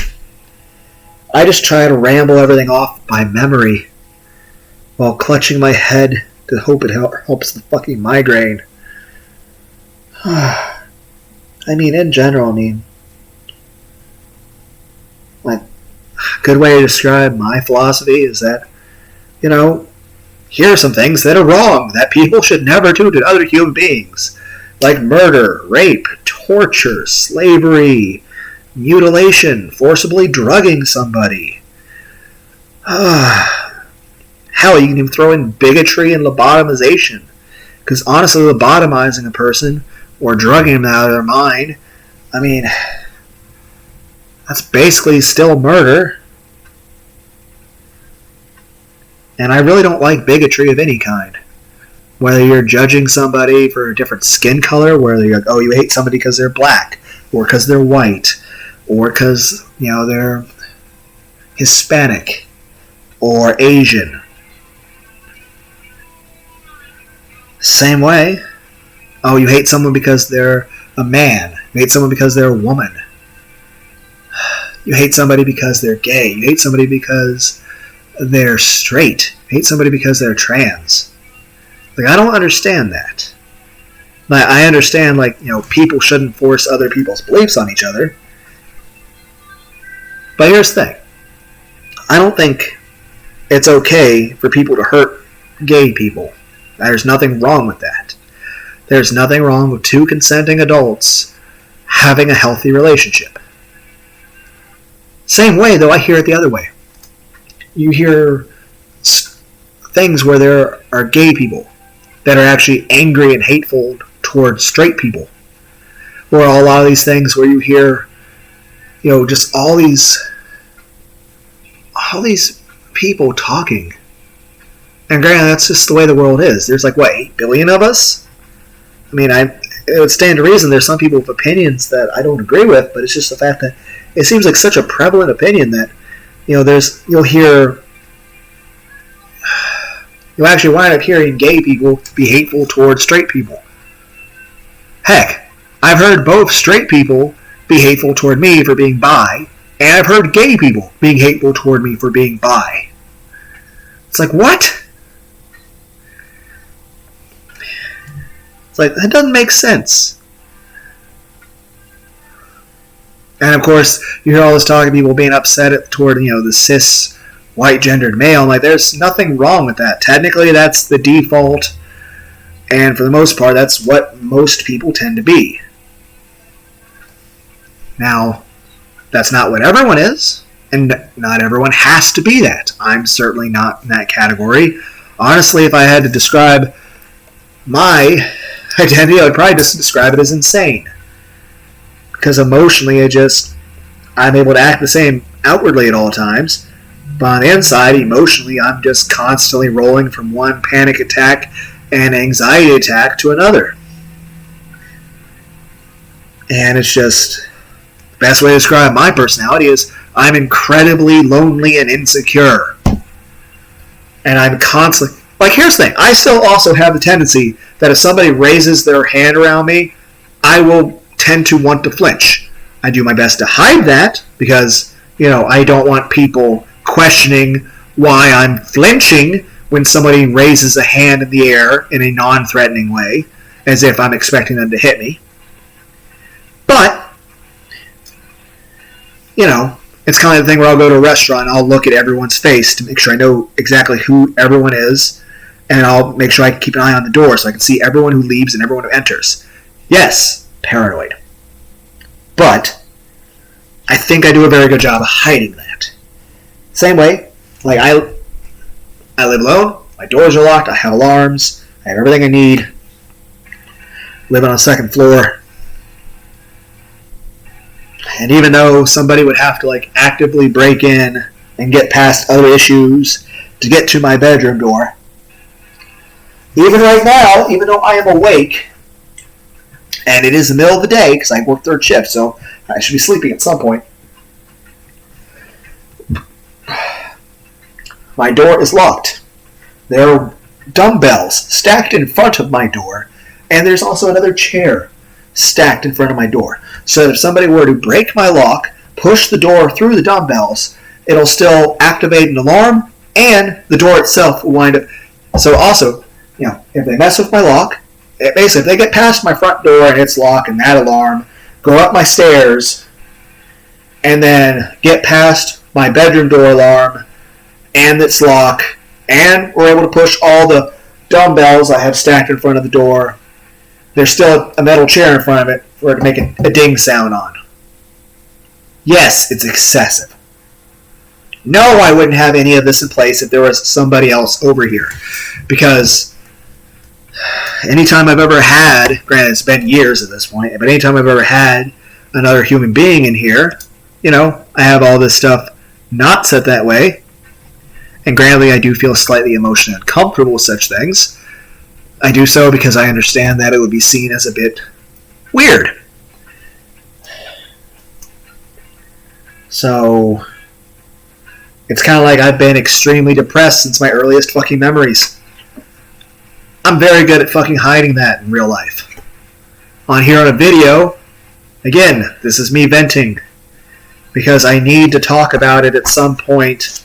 I just try to ramble everything off by memory while clutching my head to hope it helps the fucking migraine. In general, a good way to describe my philosophy is that, here are some things that are wrong, that people should never do to other human beings. Like murder, rape, torture, slavery, mutilation, forcibly drugging somebody. Hell, you can even throw in bigotry and lobotomization. Because honestly, lobotomizing a person or drugging them out of their mind, that's basically still murder. And I really don't like bigotry of any kind. Whether you're judging somebody for a different skin color, whether you're like, oh, you hate somebody because they're black, or because they're white, or because, they're Hispanic, or Asian. Same way. Oh, you hate someone because they're a man. You hate someone because they're a woman. You hate somebody because they're gay. You hate somebody because they're straight. You hate somebody because they're trans. I don't understand that. I understand, people shouldn't force other people's beliefs on each other. But here's the thing. I don't think it's okay for people to hurt gay people. There's nothing wrong with that. There's nothing wrong with two consenting adults having a healthy relationship. Same way, though, I hear it the other way. You hear things where there are gay people that are actually angry and hateful towards straight people. Or a lot of these things where you hear, just all these people talking. And granted, that's just the way the world is. There's 8 billion of us? I mean, it would stand to reason there's some people with opinions that I don't agree with, but it's just the fact that it seems like such a prevalent opinion that, you'll actually wind up hearing gay people be hateful towards straight people. Heck, I've heard both straight people be hateful toward me for being bi, and I've heard gay people being hateful toward me for being bi. It's what? It's that doesn't make sense. And of course, you hear all this talk of people being upset toward, the cis white gendered male. There's nothing wrong with that. Technically, that's the default, and for the most part, that's what most people tend to be. Now, that's not what everyone is, and not everyone has to be that. I'm certainly not in that category. Honestly, if I had to describe my identity, I would probably just describe it as insane. Because emotionally, I'm able to act the same outwardly at all times, but on the inside, emotionally, I'm just constantly rolling from one panic attack and anxiety attack to another. And it's just, the best way to describe my personality is I'm incredibly lonely and insecure. And I'm constantly, here's the thing, I still also have the tendency that if somebody raises their hand around me, I will tend to want to flinch. I do my best to hide that because, I don't want people questioning why I'm flinching when somebody raises a hand in the air in a non-threatening way, as if I'm expecting them to hit me. But, it's kind of the thing where I'll go to a restaurant and I'll look at everyone's face to make sure I know exactly who everyone is, and I'll make sure I can keep an eye on the door so I can see everyone who leaves and everyone who enters. Yes, paranoid. But I think I do a very good job of hiding that. Same way, I live alone, my doors are locked, I have alarms, I have everything I need, living on the second floor. And even though somebody would have to actively break in and get past other issues to get to my bedroom door, even right now, even though I am awake, and it is the middle of the day because I work third shift, so I should be sleeping at some point, my door is locked. There are dumbbells stacked in front of my door, and there's also another chair stacked in front of my door. So that if somebody were to break my lock, push the door through the dumbbells, it'll still activate an alarm, and the door itself will wind up. So also, if they mess with my lock, basically if they get past my front door and its lock and that alarm, go up my stairs, and then get past my bedroom door alarm and its lock, and we're able to push all the dumbbells I have stacked in front of the door, there's still a metal chair in front of it for it to make a ding sound on. Yes, it's excessive. No, I wouldn't have any of this in place if there was somebody else over here. Because anytime I've ever had, granted it's been years at this point, but anytime I've ever had another human being in here, I have all this stuff not set that way. And granted, I do feel slightly emotionally uncomfortable with such things. I do so because I understand that it would be seen as a bit weird. So, it's kind of like I've been extremely depressed since my earliest fucking memories. I'm very good at fucking hiding that in real life. On here on a video, again, this is me venting. Because I need to talk about it at some point.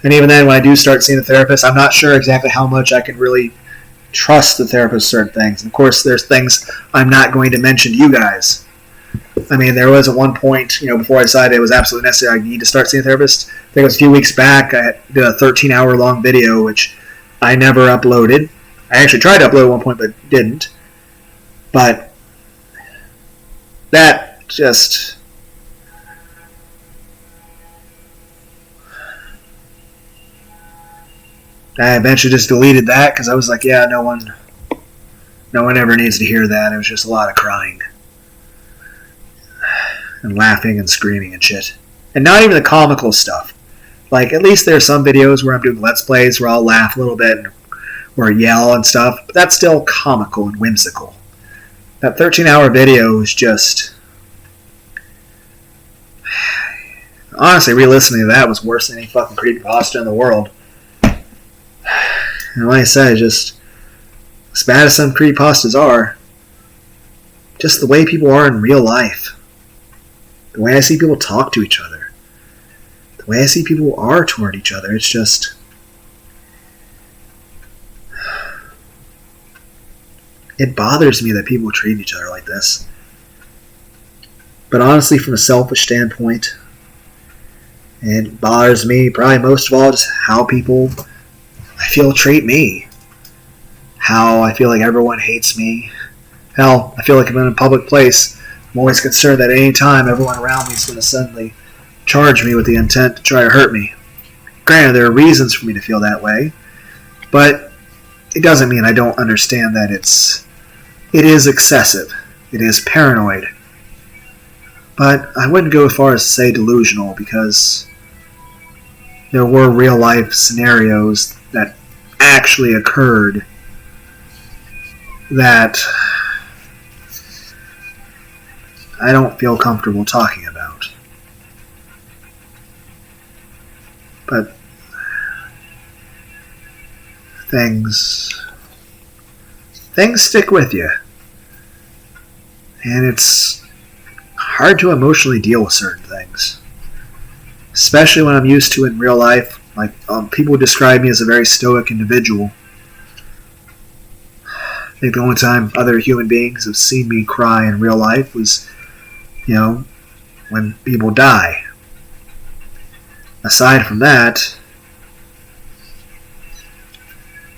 And even then, when I do start seeing a therapist, I'm not sure exactly how much I can really trust the therapist certain things. And of course, there's things I'm not going to mention to you guys. I mean, there was at one point, before I decided it was absolutely necessary, I need to start seeing a therapist. I think it was a few weeks back, I did a 13-hour long video, which I never uploaded. I actually tried to upload at one point, but didn't. But that just... I eventually just deleted that because I was like, yeah, no one ever needs to hear that. It was just a lot of crying and laughing and screaming and shit. And not even the comical stuff. Like, at least there's some videos where I'm doing Let's Plays where I'll laugh a little bit or yell and stuff, but that's still comical and whimsical. That 13-hour video is just... Honestly, re-listening to that was worse than any fucking creepypasta in the world. And like I said, just as bad as some creepypastas are, just the way people are in real life, the way I see people talk to each other, the way I see people are toward each other, it's just... It bothers me that people treat each other like this. But honestly, from a selfish standpoint, it bothers me probably most of all just how people... I feel treat me. How I feel like everyone hates me. Hell, I feel like if I'm in a public place, I'm always concerned that at any time everyone around me is going to suddenly charge me with the intent to try to hurt me. Granted, there are reasons for me to feel that way, but it doesn't mean I don't understand that it is excessive. It is paranoid. But I wouldn't go as far as to say delusional, because there were real life scenarios that actually occurred that I don't feel comfortable talking about. But things stick with you. And it's hard to emotionally deal with certain things. Especially when I'm used to in real life. Like, people would describe me as a very stoic individual. I think the only time other human beings have seen me cry in real life was, when people die. Aside from that,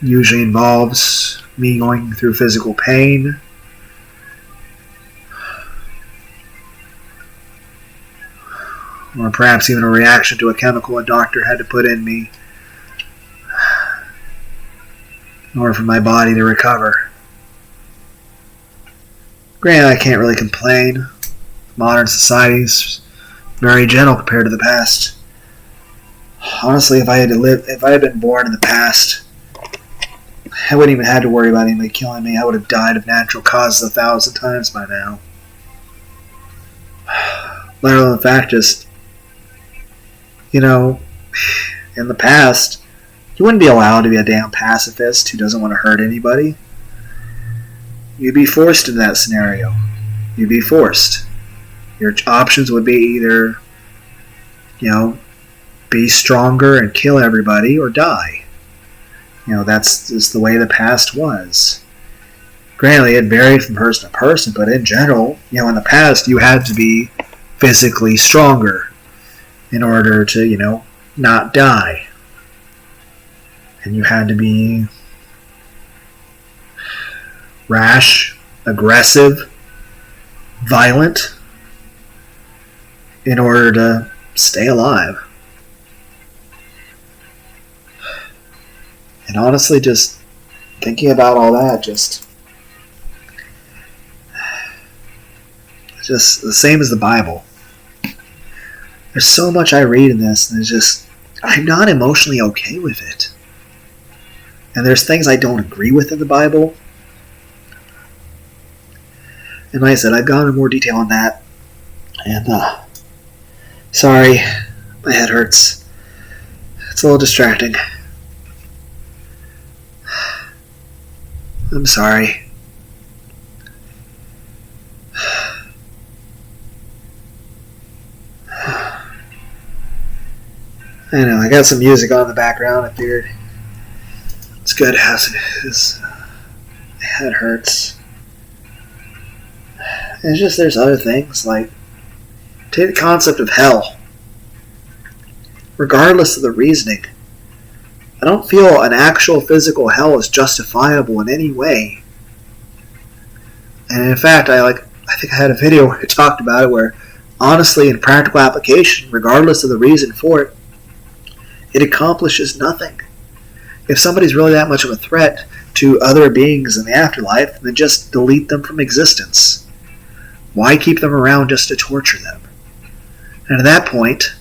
usually involves me going through physical pain, or perhaps even a reaction to a chemical a doctor had to put in me in order for my body to recover. Granted, I can't really complain. Modern society's very gentle compared to the past. Honestly, if I had been born in the past, I wouldn't even have to worry about anybody killing me. I would have died of natural causes 1,000 times by now. Let alone the fact, just, in the past, you wouldn't be allowed to be a damn pacifist who doesn't want to hurt anybody. You'd be forced into that scenario. You'd be forced. Your options would be either, be stronger and kill everybody or die. That's just the way the past was. Granted, it varied from person to person, but in general, in the past, you had to be physically stronger in order to, not die. And you had to be rash, aggressive, violent in order to stay alive. And honestly, just thinking about all that, just the same as the Bible. There's so much I read in this, and it's just, I'm not emotionally okay with it. And there's things I don't agree with in the Bible. And like I said, I've gone into more detail on that. And, sorry, my head hurts. It's a little distracting. I'm sorry. I know, I got some music on in the background. I figured it's good to have this That hurts. And it's just, there's other things, like, take the concept of hell. Regardless of the reasoning, I don't feel an actual physical hell is justifiable in any way. And in fact, I think I had a video where I talked about it, where honestly, in practical application, regardless of the reason for it, it accomplishes nothing. If somebody's really that much of a threat to other beings in the afterlife, then just delete them from existence. Why keep them around just to torture them? And at that point,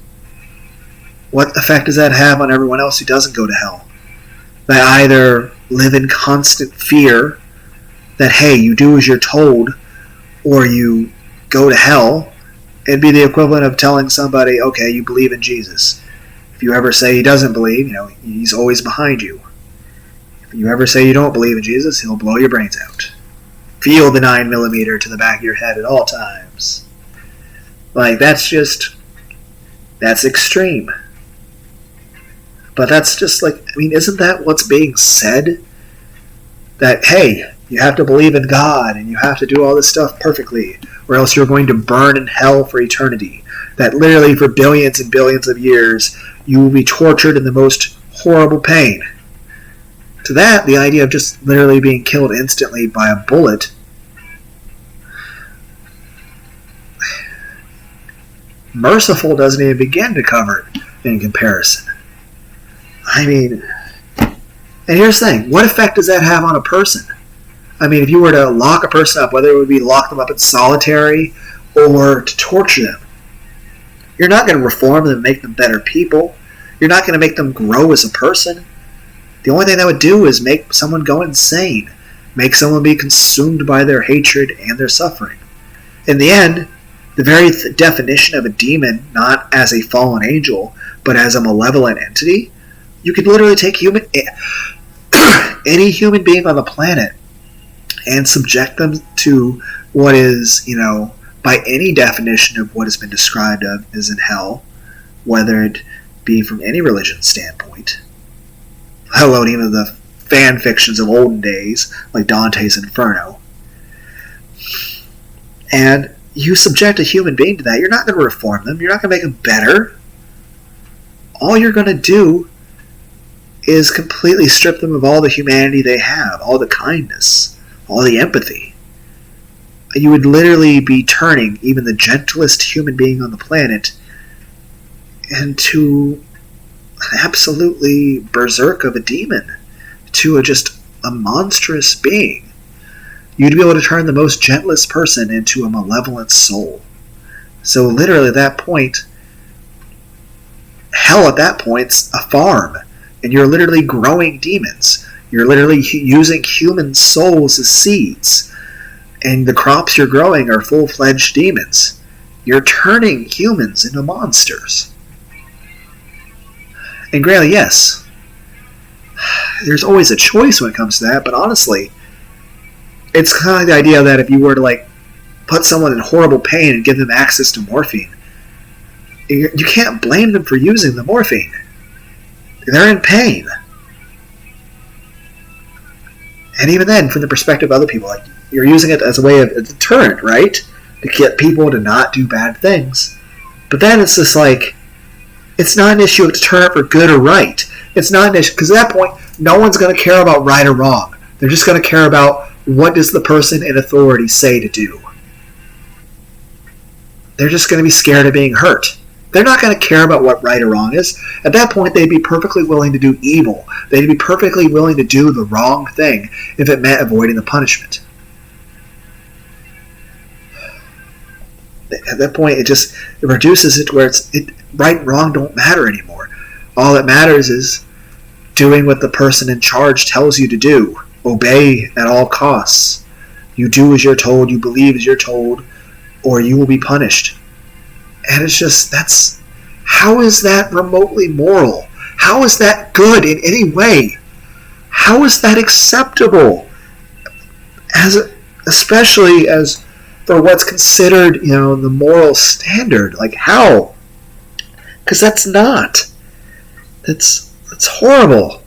what effect does that have on everyone else who doesn't go to hell? They either live in constant fear that, hey, you do as you're told, or you go to hell. It'd be the equivalent of telling somebody, okay, you believe in Jesus. If you ever say he doesn't believe, he's always behind you. If you ever say you don't believe in Jesus, he'll blow your brains out. Feel the 9mm to the back of your head at all times. That's extreme. But that's just isn't that what's being said? That, hey, you have to believe in God and you have to do all this stuff perfectly, or else you're going to burn in hell for eternity. That literally for billions and billions of years, you will be tortured in the most horrible pain. To that, the idea of just literally being killed instantly by a bullet, merciful doesn't even begin to cover it in comparison. And here's the thing, what effect does that have on a person? If you were to lock a person up, whether it would be lock them up in solitary or to torture them, you're not going to reform them and make them better people. You're not going to make them grow as a person. The only thing that would do is make someone go insane, make someone be consumed by their hatred and their suffering. In the end, the very definition of a demon, not as a fallen angel, but as a malevolent entity, you could literally take any human being on the planet and subject them to what is, by any definition of what has been described as in hell, whether it be from any religion standpoint, let alone even the fan fictions of olden days, like Dante's Inferno. And you subject a human being to that, you're not going to reform them, you're not going to make them better. All you're going to do is completely strip them of all the humanity they have, all the kindness, all the empathy. You would literally be turning even the gentlest human being on the planet into an absolutely berserk of a demon, to just a monstrous being. You'd be able to turn the most gentlest person into a malevolent soul. So literally at that point, hell at that point's a farm, and you're literally growing demons. You're literally using human souls as seeds, and the crops you're growing are full-fledged demons. You're turning humans into monsters. And granted, yes, there's always a choice when it comes to that, but honestly, it's kind of like the idea that if you were to put someone in horrible pain and give them access to morphine, you can't blame them for using the morphine. They're in pain. And even then, from the perspective of other people, you're using it as a way of a deterrent, right? To get people to not do bad things. But then it's just it's not an issue of deterrent for good or right. It's not an issue, because at that point, no one's going to care about right or wrong. They're just going to care about what does the person in authority say to do. They're just going to be scared of being hurt. They're not going to care about what right or wrong is. At that point, they'd be perfectly willing to do evil. They'd be perfectly willing to do the wrong thing if it meant avoiding the punishment. At that point, it reduces it to where right and wrong don't matter anymore. All that matters is doing what the person in charge tells you to do. Obey at all costs. You do as you're told, you believe as you're told, or you will be punished. And it's just, how is that remotely moral? How is that good in any way? How is that acceptable? Especially as for what's considered, the moral standard. How? Because that's not. That's horrible.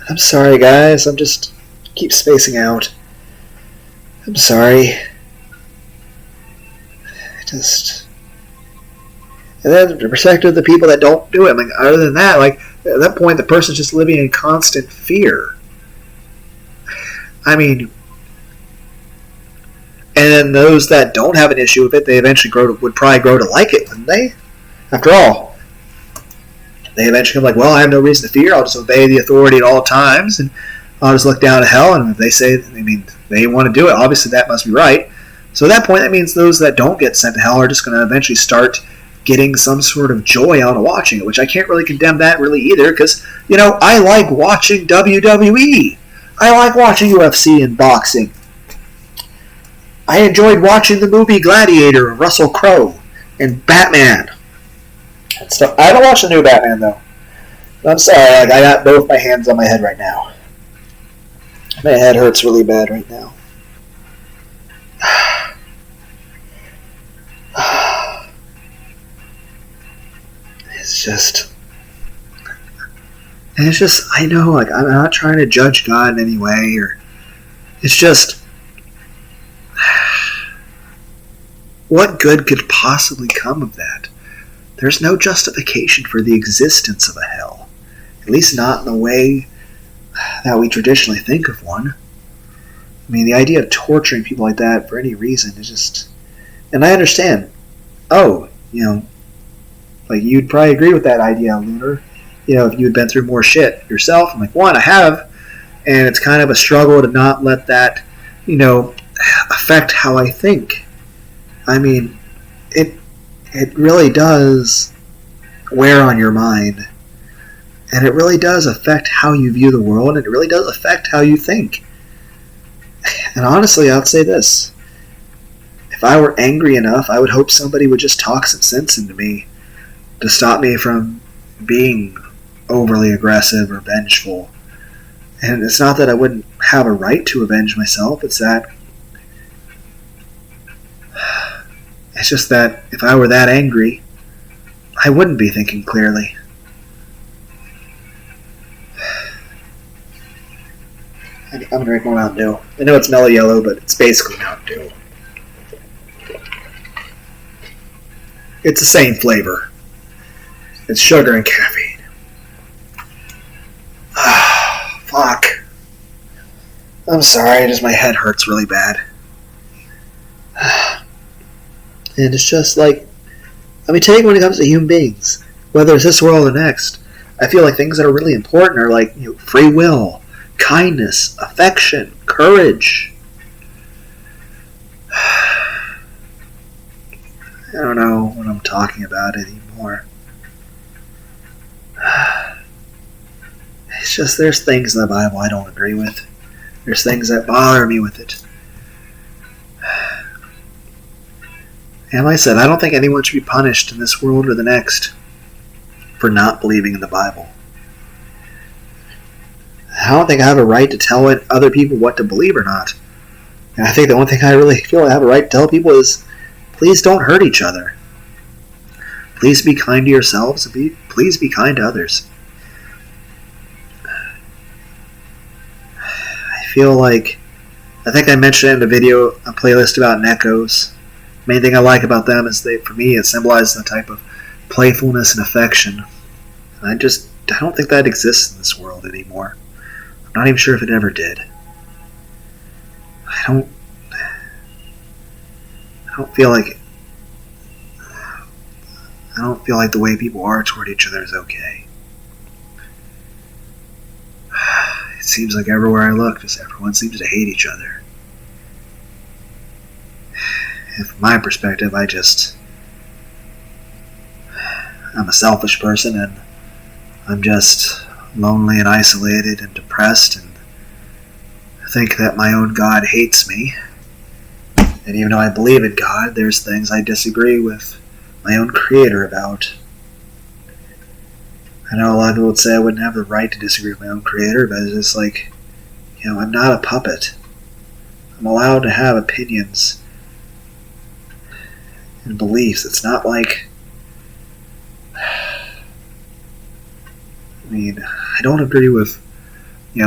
I'm sorry, guys. I'm just keep spacing out. I'm sorry. And then the perspective of the people that don't do it. I mean, other than that, like at that point, the person's just living in constant fear. I mean, and then those that don't have an issue with it, they eventually would probably grow to like it, wouldn't they? After all, they eventually come like, well, I have no reason to fear. I'll just obey the authority at all times, and I'll just look down to hell. And if they say, they want to do it, obviously that must be right. So at that point, that means those that don't get sent to hell are just going to eventually start getting some sort of joy out of watching it, which I can't really condemn that really either, because, I like watching WWE. I like watching UFC and boxing. I enjoyed watching the movie Gladiator of Russell Crowe and Batman. So I haven't watched the new Batman, though. I'm sorry, I got both my hands on my head right now. My head hurts really bad right now. It's just, I know, like, I'm not trying to judge God in any way, or, it's just, what good could possibly come of that? There's no justification for the existence of a hell, at least not in the way that we traditionally think of one. I mean, the idea of torturing people like that for any reason is just, and I understand, like, you'd probably agree with that idea, Lunar. If you had been through more shit yourself. I'm like, one, I have, and it's kind of a struggle to not let that, affect how I think. I mean, it really does wear on your mind, and it really does affect how you view the world, and it really does affect how you think. And honestly, I'll say this. If I were angry enough, I would hope somebody would just talk some sense into me to stop me from being overly aggressive or vengeful. And it's not that I wouldn't have a right to avenge myself, it's just that if I were that angry, I wouldn't be thinking clearly. I'm gonna drink more Mountain Dew. I know it's mellow yellow, but it's basically Mountain Dew. It's the same flavor. It's sugar and caffeine. Fuck. I'm sorry, just my head hurts really bad. And it's just like, take it when it comes to human beings, whether it's this world or next. I feel like things that are really important are like, free will, kindness, affection, courage. I don't know what I'm talking about anymore. It's just, there's things in the Bible I don't agree with. There's things that bother me with it. And like I said, I don't think anyone should be punished in this world or the next for not believing in the Bible. I don't think I have a right to tell other people what to believe or not. And I think the only thing I really feel I have a right to tell people is, please don't hurt each other. Please be kind to yourselves, and please be kind to others. I feel like, I think I mentioned in the video a playlist about Neckos. The main thing I like about them is for me, it symbolizes a type of playfulness and affection. And I don't think that exists in this world anymore. I'm not even sure if it ever did. I don't feel like the way people are toward each other is okay. It seems like everywhere I look, just everyone seems to hate each other. And from my perspective, I'm a selfish person, and I'm just lonely and isolated and depressed, and I think that my own God hates me. And even though I believe in God, there's things I disagree with my own Creator about. I know a lot of people would say I wouldn't have the right to disagree with my own Creator, but it's just like, I'm not a puppet. I'm allowed to have opinions and beliefs. It's not like, I don't agree with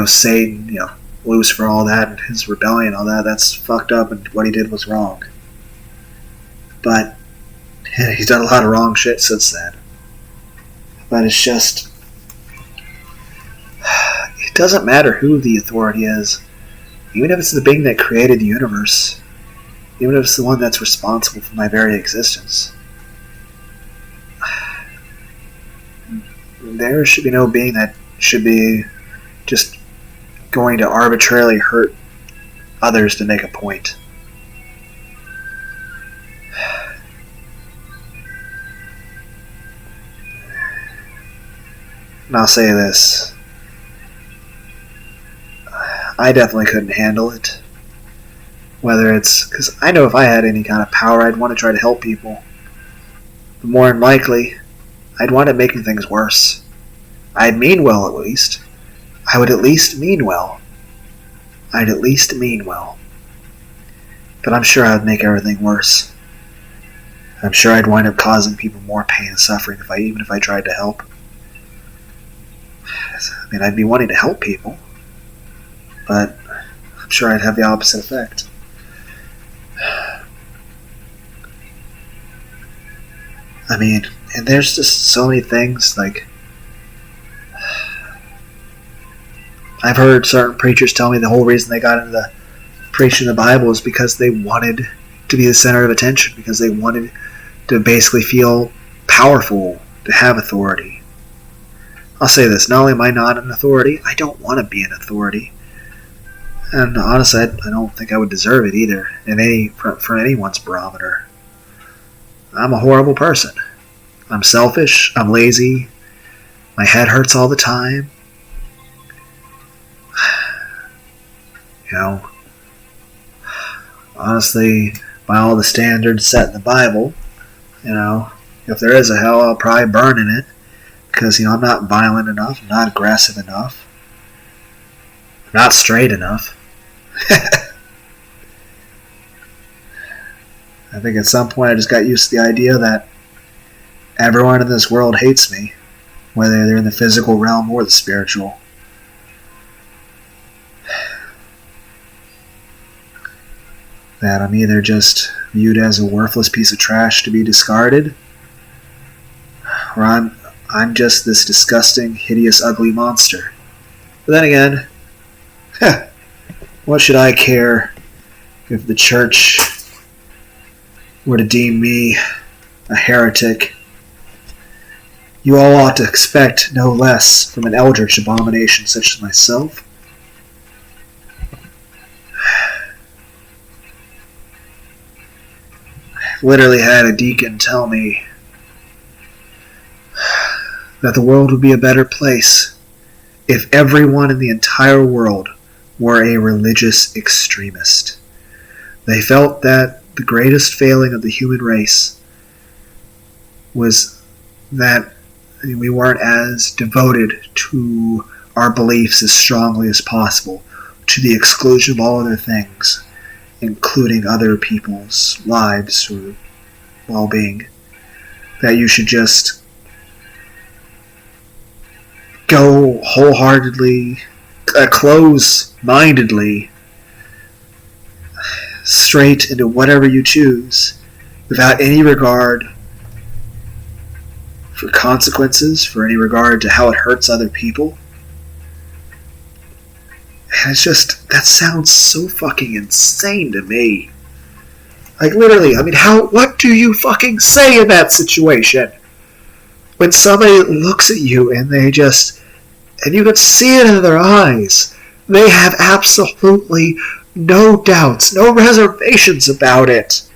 Satan, Lucifer, all that, and his rebellion, all that, that's fucked up, and what he did was wrong. But he's done a lot of wrong shit since then. But it's just, it doesn't matter who the authority is. Even if it's the being that created the universe. Even if it's the one that's responsible for my very existence. There should be no being that should be just going to arbitrarily hurt others to make a point. And I'll say this. I definitely couldn't handle it. Whether it's... because I know if I had any kind of power, I'd want to try to help people. But more than likely, I'd want it making things worse. I'd mean well, at least. I would at least mean well. I'd at least mean well. But I'm sure I'd make everything worse. I'm sure I'd wind up causing people more pain and suffering even if I tried to help. I mean, I'd be wanting to help people, but I'm sure I'd have the opposite effect. I mean, and there's just so many things, like, I've heard certain preachers tell me the whole reason they got into the preaching the Bible is because they wanted to be the center of attention, because they wanted to basically feel powerful, to have authority. I'll say this, not only am I not an authority, I don't want to be an authority. And honestly, I don't think I would deserve it either, for anyone's barometer. I'm a horrible person. I'm selfish, I'm lazy, my head hurts all the time. Honestly, by all the standards set in the Bible, if there is a hell, I'll probably burn in it. Because, I'm not violent enough, I'm not aggressive enough, I'm not straight enough. I think at some point I just got used to the idea that everyone in this world hates me, whether they're in the physical realm or the spiritual. That I'm either just viewed as a worthless piece of trash to be discarded, or I'm just this disgusting, hideous, ugly monster. But then again, what should I care if the church were to deem me a heretic? You all ought to expect no less from an eldritch abomination such as myself. I literally had a deacon tell me that the world would be a better place if everyone in the entire world were a religious extremist. They felt that the greatest failing of the human race was that we weren't as devoted to our beliefs as strongly as possible, to the exclusion of all other things, including other people's lives or well-being. That you should just go wholeheartedly, close-mindedly, straight into whatever you choose, without any regard for consequences, for any regard to how it hurts other people. And it's just, that sounds so fucking insane to me. Like, literally, I mean, what do you fucking say in that situation? When somebody looks at you and and you can see it in their eyes, they have absolutely no doubts, no reservations about it.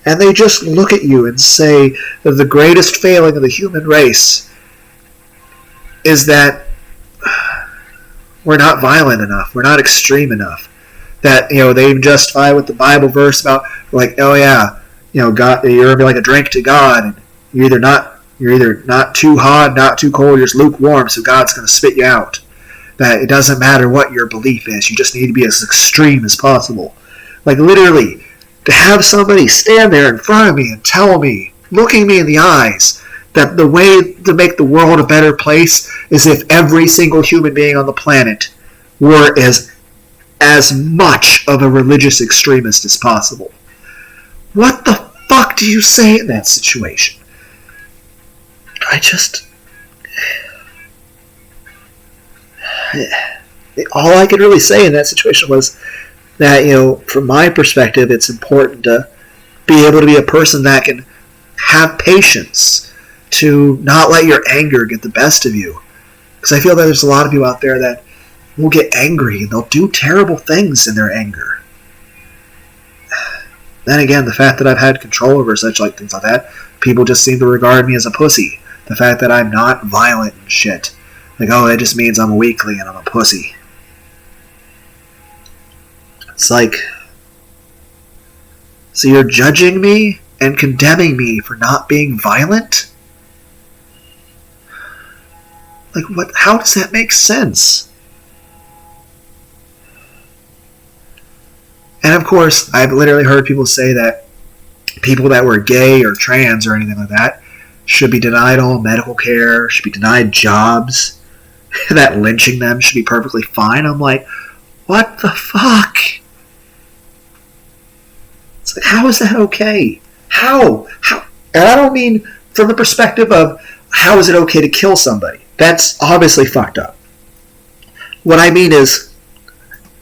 And they just look at you and say that the greatest failing of the human race is that we're not violent enough, we're not extreme enough. That, they justify with the Bible verse about, like, oh yeah, God, you're like a drink to God, and you're either not too hot, not too cold, you're just lukewarm, so God's going to spit you out. That it doesn't matter what your belief is, you just need to be as extreme as possible. Like, literally, to have somebody stand there in front of me and tell me, looking me in the eyes, that the way to make the world a better place is if every single human being on the planet were as much of a religious extremist as possible. What the fuck do you say in that situation? All I could really say in that situation was that, from my perspective, it's important to be able to be a person that can have patience, to not let your anger get the best of you. Because I feel that there's a lot of people out there that will get angry and they'll do terrible things in their anger. Then again, the fact that I've had control over such things like that, people just seem to regard me as a pussy. The fact that I'm not violent and shit. That just means I'm a weakling and I'm a pussy. It's so you're judging me and condemning me for not being violent? What? How does that make sense? And of course, I've literally heard people say that people that were gay or trans or anything like that should be denied all medical care, should be denied jobs, that lynching them should be perfectly fine. I'm like, what the fuck? It's how is that okay? How? And I don't mean from the perspective of how is it okay to kill somebody. That's obviously fucked up. What I mean is,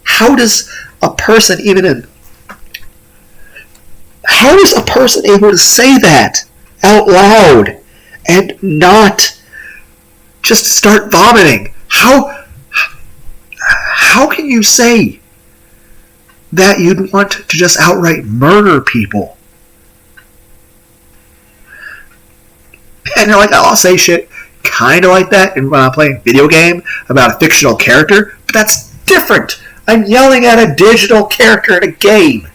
how is a person able to say that out loud and not just start vomiting? How can you say that you'd want to just outright murder people? And I'll say shit kind of like that when I'm playing a video game about a fictional character, but that's different. I'm yelling at a digital character in a game.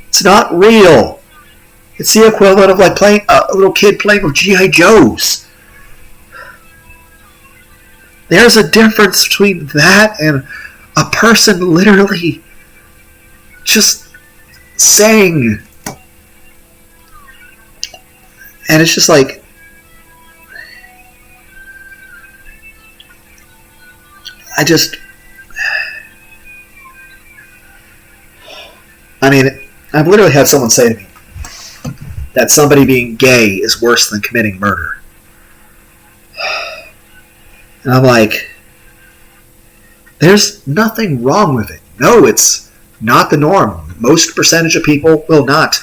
It's not real. It's the equivalent of playing a little kid playing with G.I. Joes. There's a difference between that and a person literally just saying. And it's just I've literally had someone say to me that somebody being gay is worse than committing murder. And I'm like, there's nothing wrong with it. No, it's not the norm. Most percentage of people will not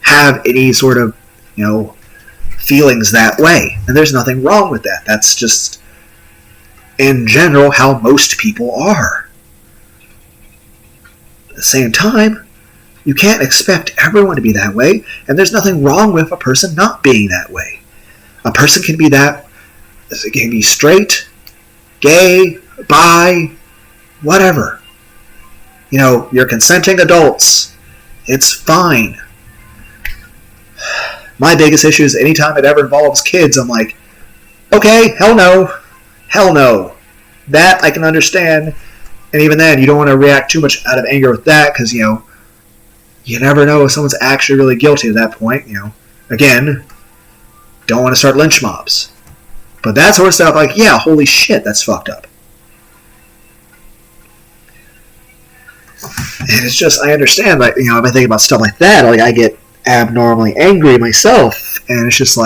have any sort of, feelings that way. And there's nothing wrong with that. That's just, in general, how most people are. At the same time, you can't expect everyone to be that way, and there's nothing wrong with a person not being that way. A person can be straight, gay, bi, whatever. You're consenting adults. It's fine. My biggest issue is anytime it ever involves kids, I'm like, okay, hell no. Hell no. That I can understand. And even then, you don't want to react too much out of anger with that because, you never know if someone's actually really guilty at that point. Again, don't want to start lynch mobs. But that sort of stuff, yeah, holy shit, that's fucked up. And it's just, I understand, if I think about stuff like that, I get abnormally angry myself. And it's just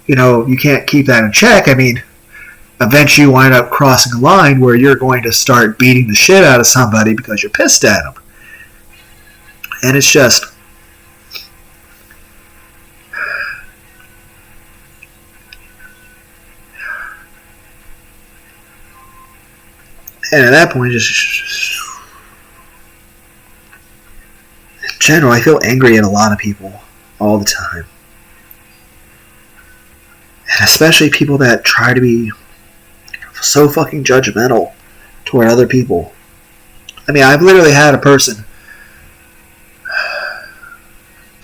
you can't keep that in check. Eventually you wind up crossing a line where you're going to start beating the shit out of somebody because you're pissed at them. And it's just, and at that point, just in general, I feel angry at a lot of people all the time. And especially people that try to be so fucking judgmental toward other people. I've literally had a person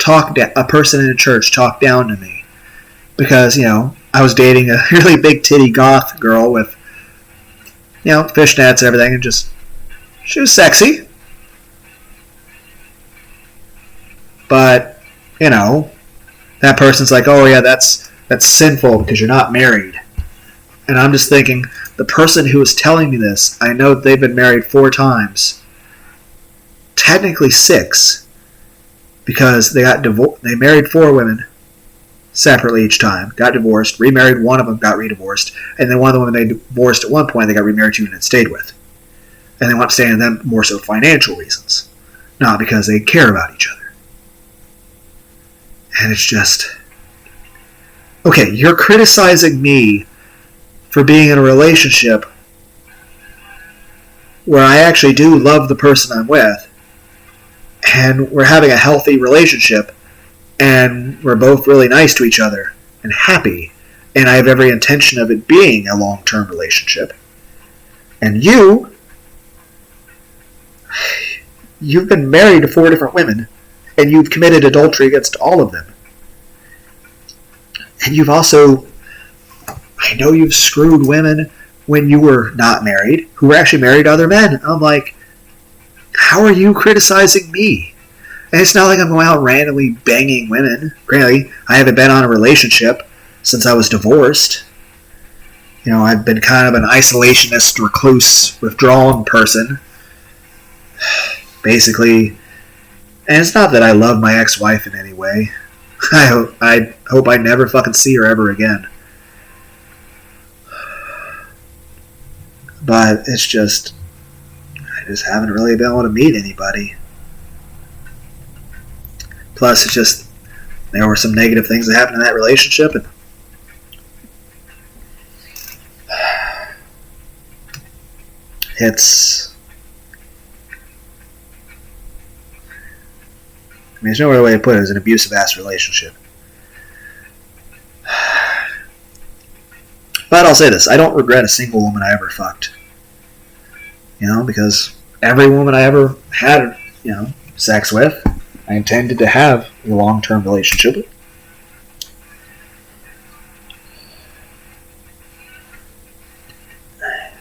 a person in a church talk down to me because, I was dating a really big titty goth girl with, fishnets and everything, and just, she was sexy. But, that person's like, oh yeah, that's sinful because you're not married. And I'm just thinking, the person who is telling me this, I know they've been married 4 times. Technically 6. Because they married 4 women separately each time, got divorced, remarried one of them, got redivorced, and then one of the women they divorced at one point, they got remarried to and had stayed with. And they want to stay in them more so financial reasons, not because they care about each other. And it's just, okay, you're criticizing me for being in a relationship where I actually do love the person I'm with, and we're having a healthy relationship, and we're both really nice to each other and happy, and I have every intention of it being a long-term relationship. And you've been married to 4 different women, and you've committed adultery against all of them. And you've also, I know you've screwed women when you were not married, who were actually married to other men. I'm like, how are you criticizing me? And it's not like I'm going out randomly banging women. Granted, I haven't been on a relationship since I was divorced. You know, I've been kind of an isolationist, recluse, withdrawn person. Basically, and it's not that I love my ex-wife in any way. I hope I never fucking see her ever again. But it's just, I just haven't really been able to meet anybody. Plus, it's just, there were some negative things that happened in that relationship, and it's, I mean, there's no other way to put it. It's an abusive-ass relationship. But I'll say this, I don't regret a single woman I ever fucked. You know, because every woman I ever had, you know, sex with, I intended to have a long-term relationship with.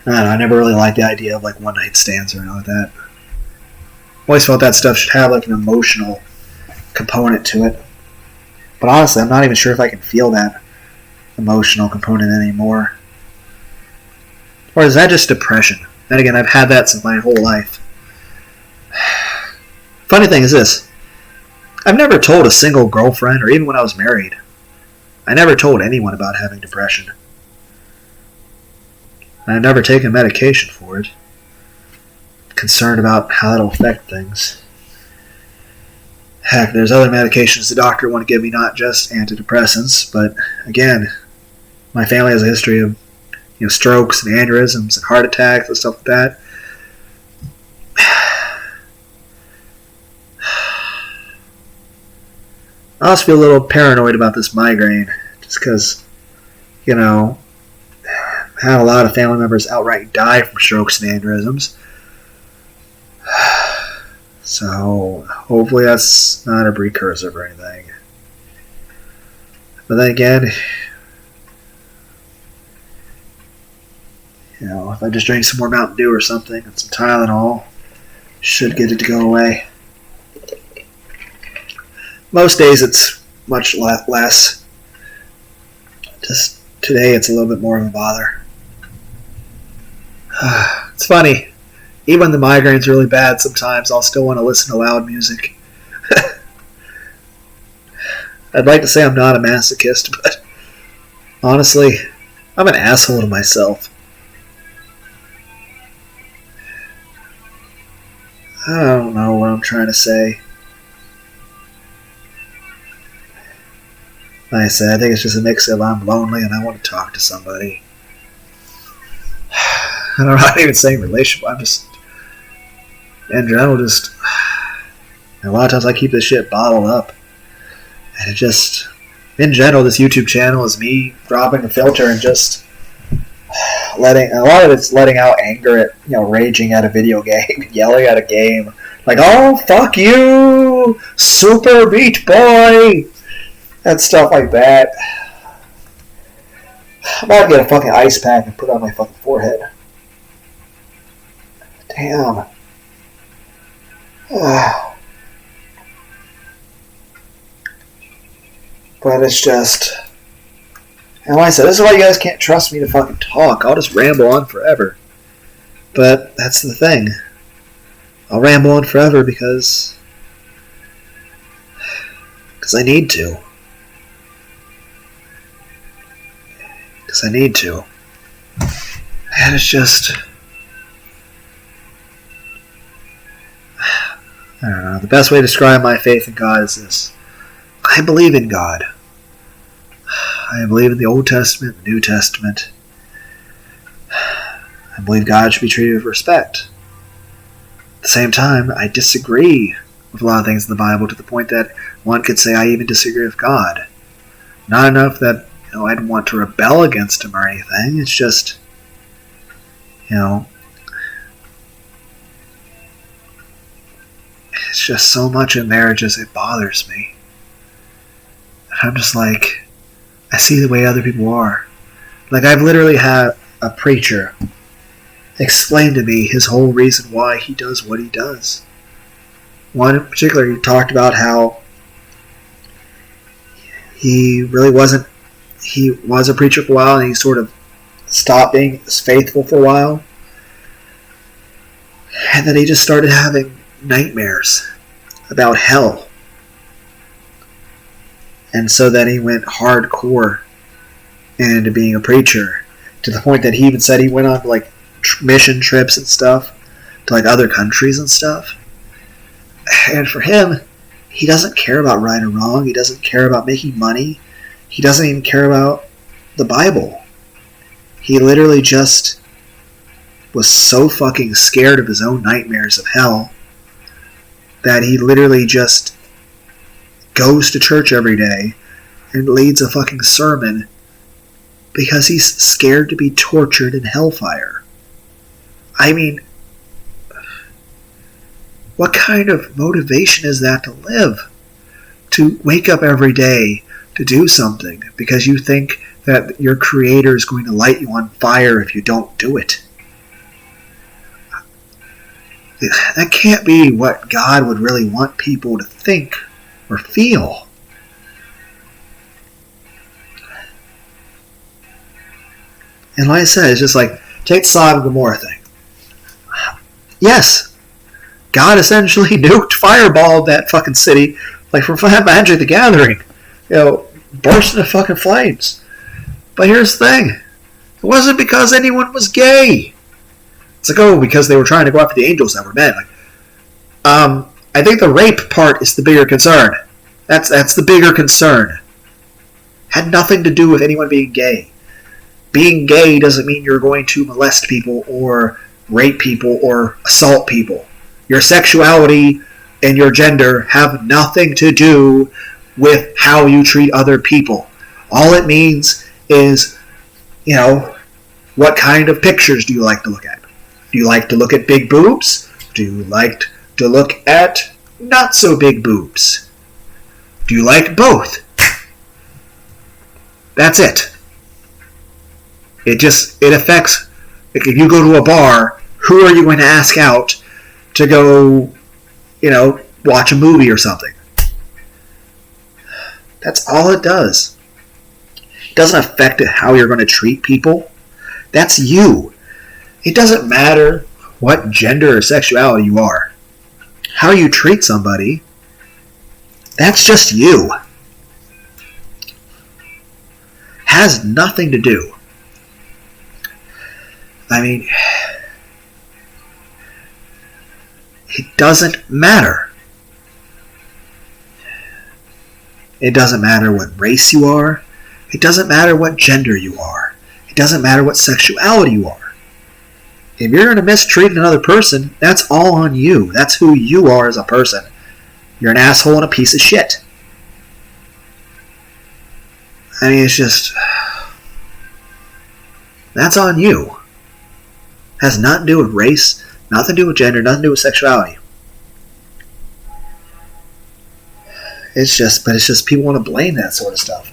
I don't know, I never really liked the idea of like one-night stands or anything like that. Always felt that stuff should have like an emotional component to it. But honestly, I'm not even sure if I can feel that emotional component anymore. Or is that just depression? Then again, I've had that since my whole life. Funny thing is this. I've never told a single girlfriend, or even when I was married, I never told anyone about having depression. I've never taken medication for it. Concerned about how that'll affect things. Heck, there's other medications the doctor want to give me, not just antidepressants, but again, my family has a history of, you know, strokes and aneurysms and heart attacks and stuff like that. I also feel a little paranoid about this migraine, just because, you know, I've had a lot of family members outright die from strokes and aneurysms. So, hopefully that's not a precursor for anything. But then again, you know, if I just drink some more Mountain Dew or something and some Tylenol, should get it to go away. Most days it's much less. Just today it's a little bit more of a bother. It's funny. Even when the migraine's really bad, sometimes I'll still want to listen to loud music. I'd like to say I'm not a masochist, but honestly, I'm an asshole to myself. I don't know what I'm trying to say. Like I said, I think it's just a mix of I'm lonely and I want to talk to somebody. I'm not even saying relationship, I'm just, in general, just, a lot of times I keep this shit bottled up. And it just, in general, this YouTube channel is me dropping a filter and just letting, a lot of it's letting out anger at, you know, raging at a video game, yelling at a game. Like, oh, fuck you, Super Meat Boy! And stuff like that. I'm about to get a fucking ice pack and put it on my fucking forehead. Damn. But it's just, And like I said, this is why you guys can't trust me to fucking talk. I'll just ramble on forever. But that's the thing. I'll ramble on forever because I need to. Because I need to. And it's just... I don't know. The best way to describe my faith in God is this. I believe in God. I believe in the Old Testament, the New Testament. I believe God should be treated with respect. At the same time, I disagree with a lot of things in the Bible to the point that one could say I even disagree with God. Not enough that I'd want to rebel against Him or anything. It's just, it's just so much in there, it bothers me. And I'm just like, I see the way other people are. Like, I've literally had a preacher explain to me his whole reason why he does what he does. One in particular, he talked about how he was a preacher for a while and he sort of stopped being as faithful for a while. And then he just started having nightmares about hell. And so then he went hardcore into being a preacher, to the point that he even said he went on like mission trips and stuff to like other countries and stuff. And for him, he doesn't care about right or wrong. He doesn't care about making money. He doesn't even care about the Bible. He literally just was so fucking scared of his own nightmares of hell that he literally just goes to church every day and leads a fucking sermon because he's scared to be tortured in hellfire. I mean, what kind of motivation is that to live? To wake up every day to do something because you think that your Creator is going to light you on fire if you don't do it. That can't be what God would really want people to think or feel. And like I said, it's just like, take the Sodom and Gomorrah thing. Yes, God essentially nuked, fireballed that fucking city, like from Magic the Gathering. Burst into fucking flames. But here's the thing. It wasn't because anyone was gay. It's like, because they were trying to go after the angels that were men. Like, I think the rape part is the bigger concern. That's the bigger concern. Had nothing to do with anyone being gay. Being gay doesn't mean you're going to molest people or rape people or assault people. Your sexuality and your gender have nothing to do with how you treat other people. All it means is, what kind of pictures do you like to look at? Do you like to look at big boobs? Do you like to look at not so big boobs? Do you like both? That's it. It affects, like if you go to a bar, who are you going to ask out to go, watch a movie or something? That's all it does. It doesn't affect how you're going to treat people. That's you. It doesn't matter what gender or sexuality you are. How you treat somebody, that's just you. Has nothing to do. I mean, it doesn't matter. It doesn't matter what race you are. It doesn't matter what gender you are. It doesn't matter what sexuality you are. If you're going to mistreat another person, that's all on you. That's who you are as a person. You're an asshole and a piece of shit. I mean, it's just... that's on you. Has nothing to do with race, nothing to do with gender, nothing to do with sexuality. It's just people want to blame that sort of stuff.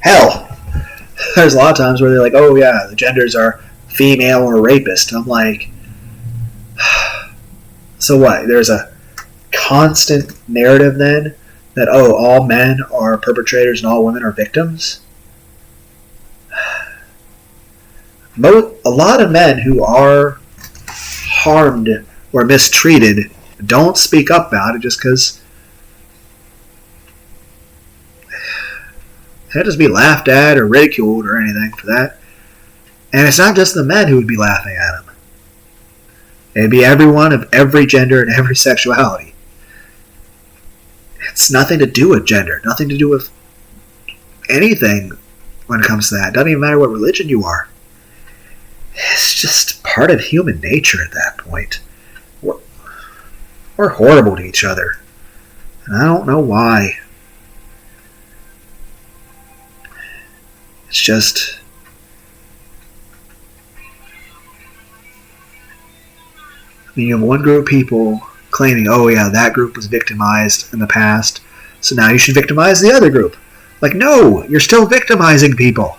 Hell, there's a lot of times where they're like, oh yeah, the genders are female or rapist. I'm like, so what? There's a constant narrative then that, oh, all men are perpetrators and all women are victims. A lot of men who are harmed or mistreated don't speak up about it just because they'll just be laughed at or ridiculed or anything for that. And it's not just the men who would be laughing at them. It'd be everyone of every gender and every sexuality. It's nothing to do with gender, nothing to do with anything when it comes to that. It doesn't even matter what religion you are. It's just part of human nature at that point. We're horrible to each other. And I don't know why. It's just... I mean, you have one group of people claiming, oh yeah, that group was victimized in the past, so now you should victimize the other group. Like, no, you're still victimizing people.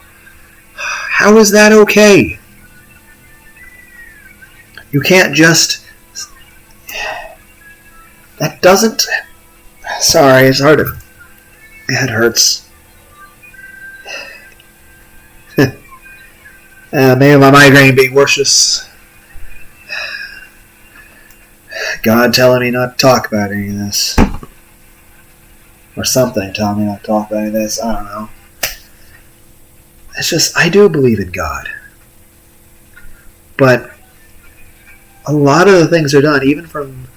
How is that okay? You can't just... That doesn't... Sorry, it's hard to... My head hurts. Maybe my migraine being worse. God telling me not to talk about any of this. Or something telling me not to talk about any of this. I don't know. It's just, I do believe in God. But a lot of the things are done, even from,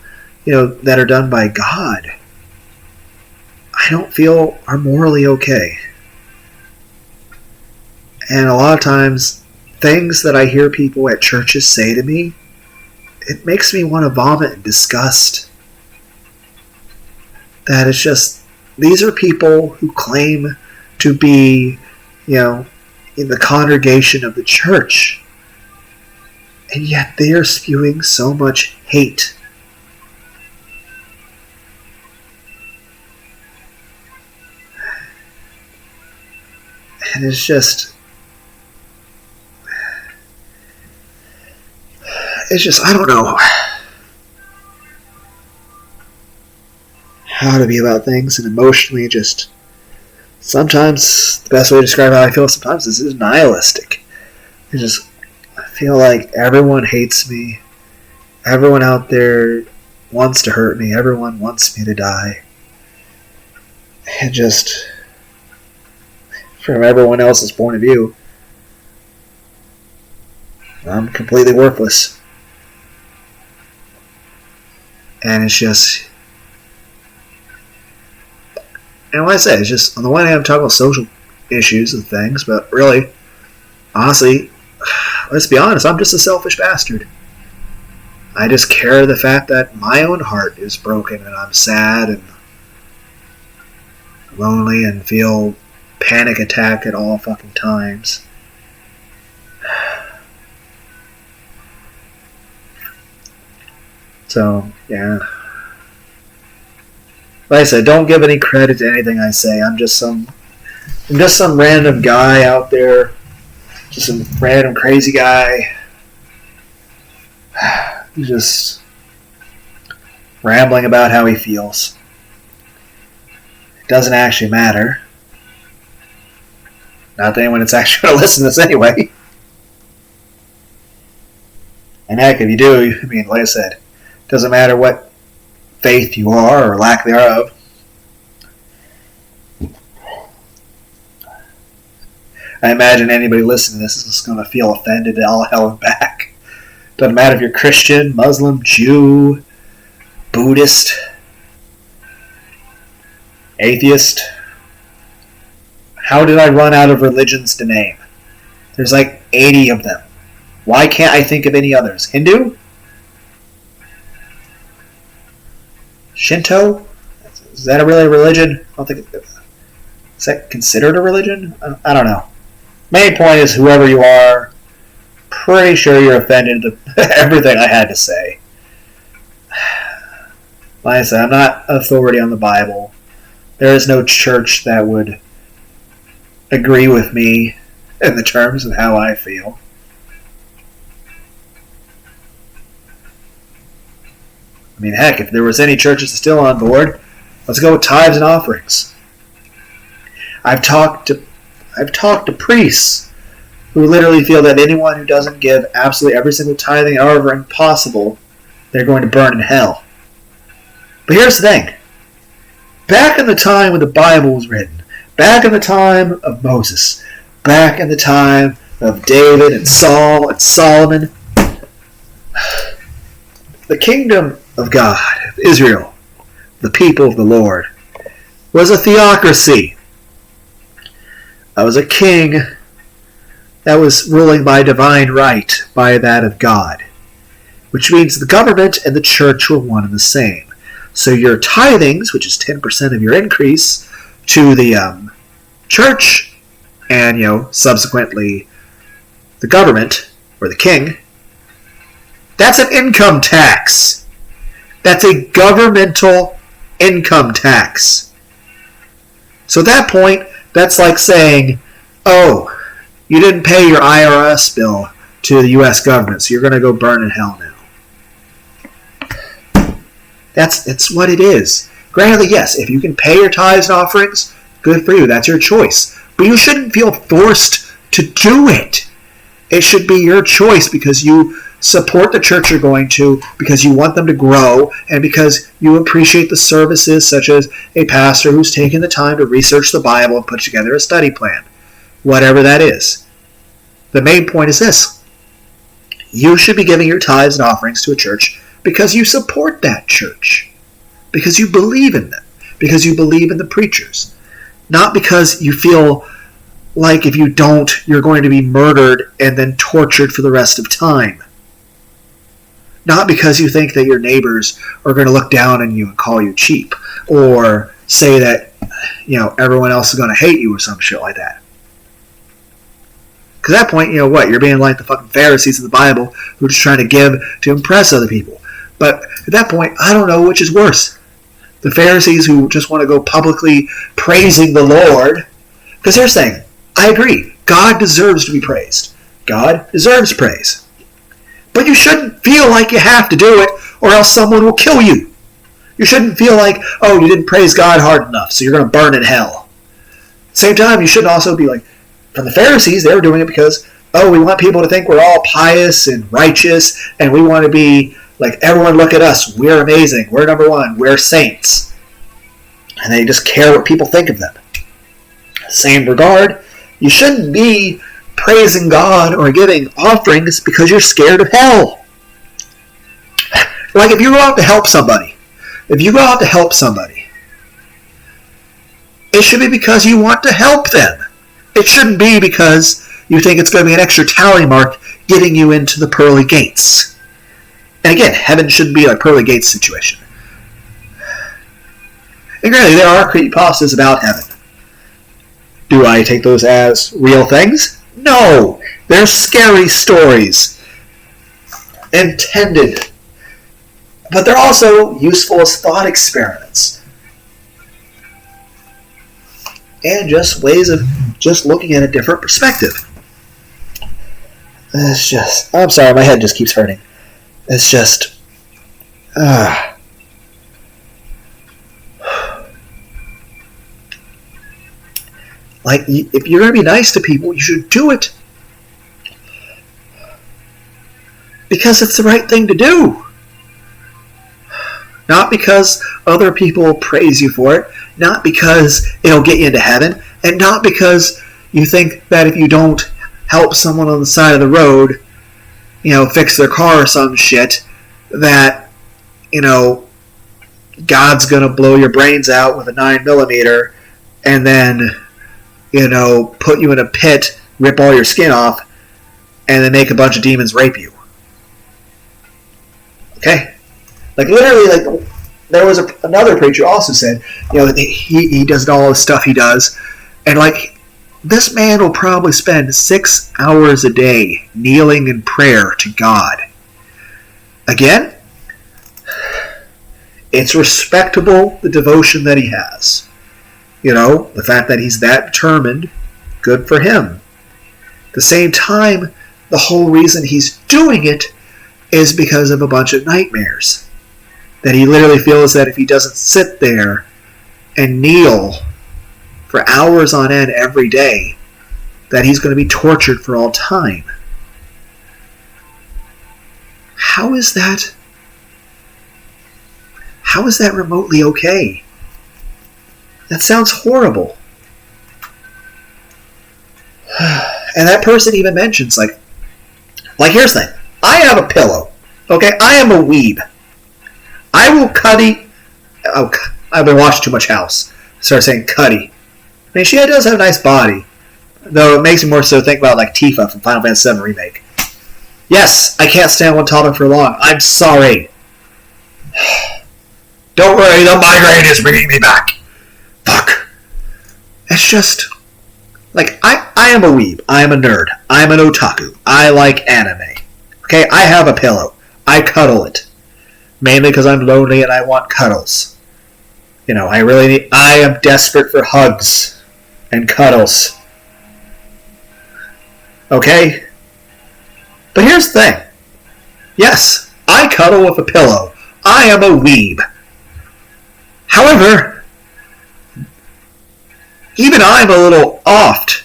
that are done by God, I don't feel are morally okay. And a lot of times, things that I hear people at churches say to me, it makes me want to vomit in disgust. That it's just, these are people who claim to be, in the congregation of the church. And yet they are spewing so much hate. And it's just, I don't know how to be about things, and emotionally just, sometimes the best way to describe how I feel sometimes is nihilistic. I feel like everyone hates me. Everyone out there wants to hurt me. Everyone wants me to die. And just, from everyone else's point of view, I'm completely worthless. And it's just... And like I said, it's just, on the one hand, I'm talking about social issues and things, but really, honestly, let's be honest, I'm just a selfish bastard. I just care the fact that my own heart is broken and I'm sad and lonely and feel panic attack at all fucking times. So, yeah. Like I said, don't give any credit to anything I say. I'm just some random guy out there. Just some random crazy guy. He's just rambling about how he feels. It doesn't actually matter. Not that anyone is actually going to listen to this anyway. And heck, if you do, I mean, like I said, it doesn't matter what faith you are or lack thereof. I imagine anybody listening to this is just going to feel offended to all hell and back. Doesn't matter if you're Christian, Muslim, Jew, Buddhist, atheist. How did I run out of religions to name? There's like 80 of them. Why can't I think of any others? Hindu? Shinto? Is that really a religion? I don't think is that considered a religion? I don't know. Main point is, whoever you are, pretty sure you're offended at everything I had to say. Like I said, I'm not authority on the Bible. There is no church that would agree with me in the terms of how I feel. I mean, heck, if there was any churches still on board, Let's go with tithes and offerings. I've talked to priests who literally feel that anyone who doesn't give absolutely every single tithing and offering possible, they're going to burn in hell. But here's the thing. Back in the time when the Bible was written, back in the time of Moses, back in the time of David and Saul and Solomon, the kingdom of God, of Israel, the people of the Lord, was a theocracy. That was a king that was ruling by divine right, by that of God, which means the government and the church were one and the same. So your tithings, which is 10% of your increase, to the church, and subsequently the government or the king, that's an income tax. That's a governmental income tax. So at that point, that's like saying, oh, you didn't pay your IRS bill to the U.S. government, so you're going to go burn in hell now. It's what it is. Granted, yes, if you can pay your tithes and offerings, good for you. That's your choice. But you shouldn't feel forced to do it. It should be your choice because you support the church you're going to, because you want them to grow, and because you appreciate the services such as a pastor who's taken the time to research the Bible and put together a study plan. Whatever that is. The main point is this. You should be giving your tithes and offerings to a church because you support that church. Because you believe in them. Because you believe in the preachers. Not because you feel like if you don't, you're going to be murdered and then tortured for the rest of time. Not because you think that your neighbors are going to look down on you and call you cheap. Or say that, everyone else is going to hate you or some shit like that. Because at that point, you're being like the fucking Pharisees of the Bible who are just trying to give to impress other people. But at that point, I don't know which is worse. The Pharisees who just want to go publicly praising the Lord. Because they're saying, I agree, God deserves to be praised. God deserves praise. But you shouldn't feel like you have to do it or else someone will kill you. You shouldn't feel like, oh, you didn't praise God hard enough, so you're going to burn in hell. At the same time, you shouldn't also be like, from the Pharisees, they were doing it because, oh, we want people to think we're all pious and righteous, and we want to be like, everyone look at us, we're amazing, we're number one, we're saints. And they just care what people think of them. Same regard, you shouldn't be praising God or giving offerings because you're scared of hell. Like if you go out to help somebody, it should be because you want to help them. It shouldn't be because you think it's going to be an extra tally mark getting you into the pearly gates. And again, heaven shouldn't be like pearly gates situation. And granted, there are creepypastas about heaven. Do I take those as real things? No! They're scary stories. Intended. But they're also useful as thought experiments. And just ways of just looking at a different perspective. It's just... I'm sorry, my head just keeps hurting. It's just... Like, if you're going to be nice to people, you should do it. Because it's the right thing to do. Not because other people praise you for it. Not because it'll get you into heaven. And not because you think that if you don't help someone on the side of the road, fix their car or some shit, that, God's going to blow your brains out with a 9mm and then, put you in a pit, rip all your skin off, and then make a bunch of demons rape you. Okay? Like, literally, there was another preacher also said, he does all the stuff he does, and, this man will probably spend 6 hours a day kneeling in prayer to God. Again, it's respectable, the devotion that he has. The fact that he's that determined, good for him. At the same time, the whole reason he's doing it is because of a bunch of nightmares. That he literally feels that if he doesn't sit there and kneel for hours on end every day that he's going to be tortured for all time. How is that remotely okay? That sounds horrible. And that person even mentions, like here's the thing. I have a pillow. Okay? I am a weeb. I will cuddy. Oh, I've been watching too much House. I started saying cuddy. I mean, she does have a nice body. Though it makes me more so think about like Tifa from Final Fantasy VII Remake. Yes, I can't stand one topic for long. I'm sorry. Don't worry, the migraine is bringing me back. Fuck. It's just... like, I am a weeb. I am a nerd. I am an otaku. I like anime. Okay, I have a pillow. I cuddle it. Mainly because I'm lonely and I want cuddles. You know, I am desperate for hugs and cuddles. Okay? But here's the thing. Yes, I cuddle with a pillow. I am a weeb. However, even I'm a little offed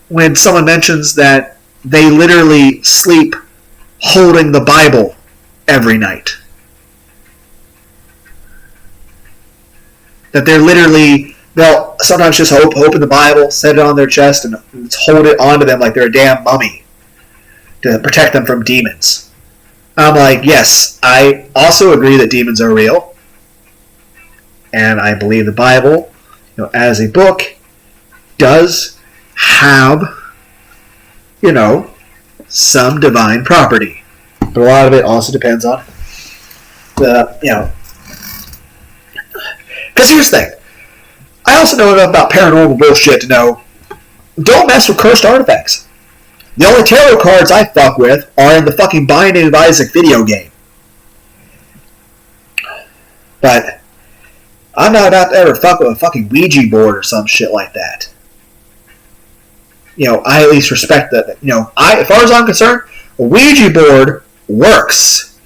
when someone mentions that they literally sleep holding the Bible every night. That they'll sometimes just open the Bible, set it on their chest, and hold it onto them like they're a damn mummy to protect them from demons. I'm like, yes, I also agree that demons are real. And I believe the Bible, as a book, does have, some divine property. But a lot of it also depends on because here's the thing. I also know enough about paranormal bullshit to know, don't mess with cursed artifacts. The only tarot cards I fuck with are in the fucking Binding of Isaac video game. But I'm not about to ever fuck with a fucking Ouija board or some shit like that. I at least respect that. As far as I'm concerned, a Ouija board works.